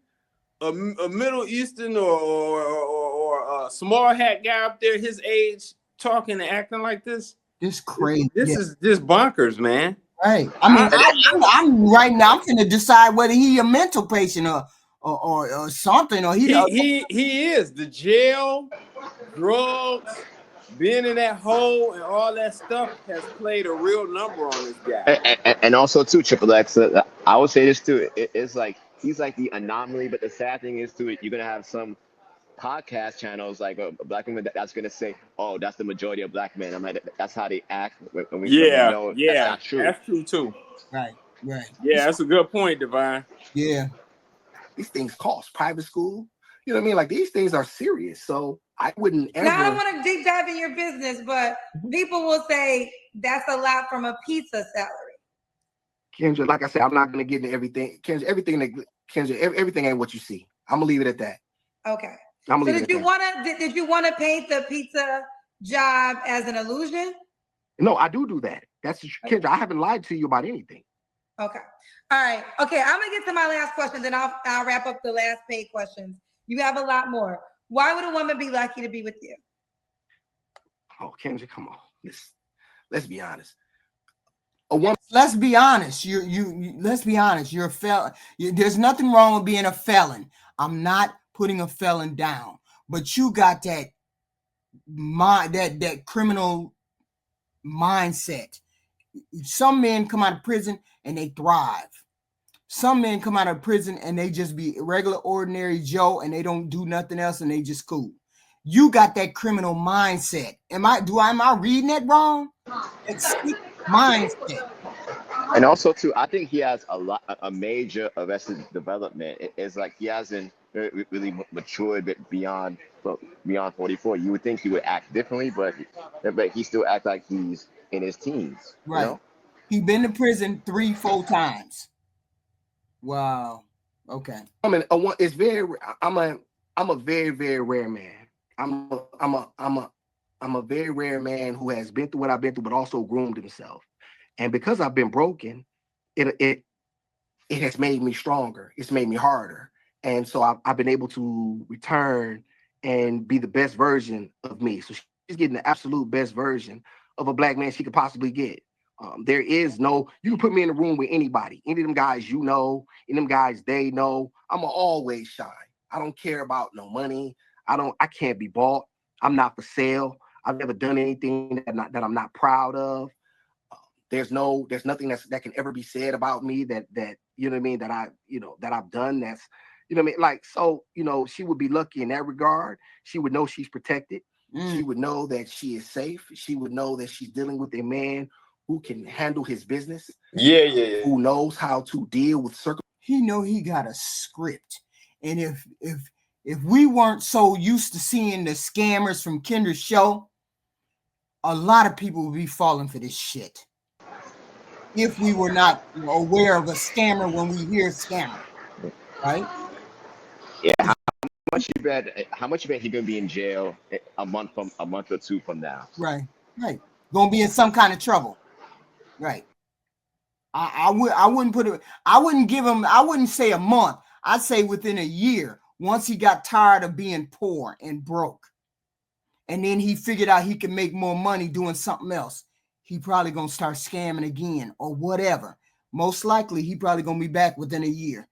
a Middle Eastern or a small hat guy up there his age talking and acting like this? This crazy. This is just bonkers, man. Right. I mean, I'm right now. I'm finna decide whether he a mental patient or something, or he is. The jail, drugs, being in that hole, and all that stuff has played a real number on this guy. And also too, Triple X. I would say this too. It's like he's like the anomaly, but the sad thing is too, you're gonna have some podcast channels like a black woman that's gonna say, "Oh, that's the majority of black men." I'm like, that's how they act when we know that's not true. That's true too. Right, right. Yeah, that's a good point, Divine. Yeah, these things cost private school. You know what I mean? Like these things are serious. So I wouldn't ever. Now I don't want to deep dive in your business, but people will say that's a lot from a pizza salary. Kendra, like I said, I'm not gonna get into everything. Kendra, everything ain't what you see. I'm gonna leave it at that. Okay. So did you want to paint the pizza job as an illusion? No, I do that. That's Kendra. I haven't lied to you about anything. Okay. All right. Okay. I'm gonna get to my last question, then I'll wrap up the last paid questions. You have a lot more. Why would a woman be lucky to be with you? Oh, Kendra, come on. Let's be honest. A woman. Let's be honest. Let's be honest. You're a felon. There's nothing wrong with being a felon. I'm not putting a felon down, but you got that criminal mindset. Some men come out of prison and they thrive. Some men come out of prison and they just be regular, ordinary Joe, and they don't do nothing else and they just cool. You got that criminal mindset. Am I reading that wrong? It's mindset. And also too, I think he has a major arrested development. It's like he hasn't really matured beyond 44. You would think he would act differently, but he still acts like he's in his teens. Right. You know? He's been to prison 3-4 times. Wow. Okay. I mean, it's very. I'm a very, very rare man. I'm a very rare man who has been through what I've been through, but also groomed himself. And because I've been broken, it has made me stronger. It's made me harder. And so I've been able to return and be the best version of me. So she's getting the absolute best version of a black man she could possibly get. There is no, you can put me in a room with anybody, any of them guys any of them guys they know. I'm always shine. I don't care about no money. I can't be bought. I'm not for sale. I've never done anything that I'm not proud of. There's nothing that can ever be said about me that you know what I mean, that I've done that's, you know what I mean, like, so, you know, she would be lucky in that regard. She would know she's protected. She would know that she is safe. She would know that she's dealing with a man who can handle his business. Yeah. Who knows how to deal with circumstances. He know he got a script. And if we weren't so used to seeing the scammers from Kendra's show, a lot of people would be falling for this shit. If we were not aware of a scammer when we hear scammer, right? Yeah. How much you bet he gonna be in jail a month or two from now? Right. Gonna be in some kind of trouble. Right. I wouldn't put it. I wouldn't give him. I wouldn't say a month. I'd say within a year. Once he got tired of being poor and broke, and then he figured out he could make more money doing something else, he probably gonna start scamming again or whatever. Most likely, he probably gonna be back within a year.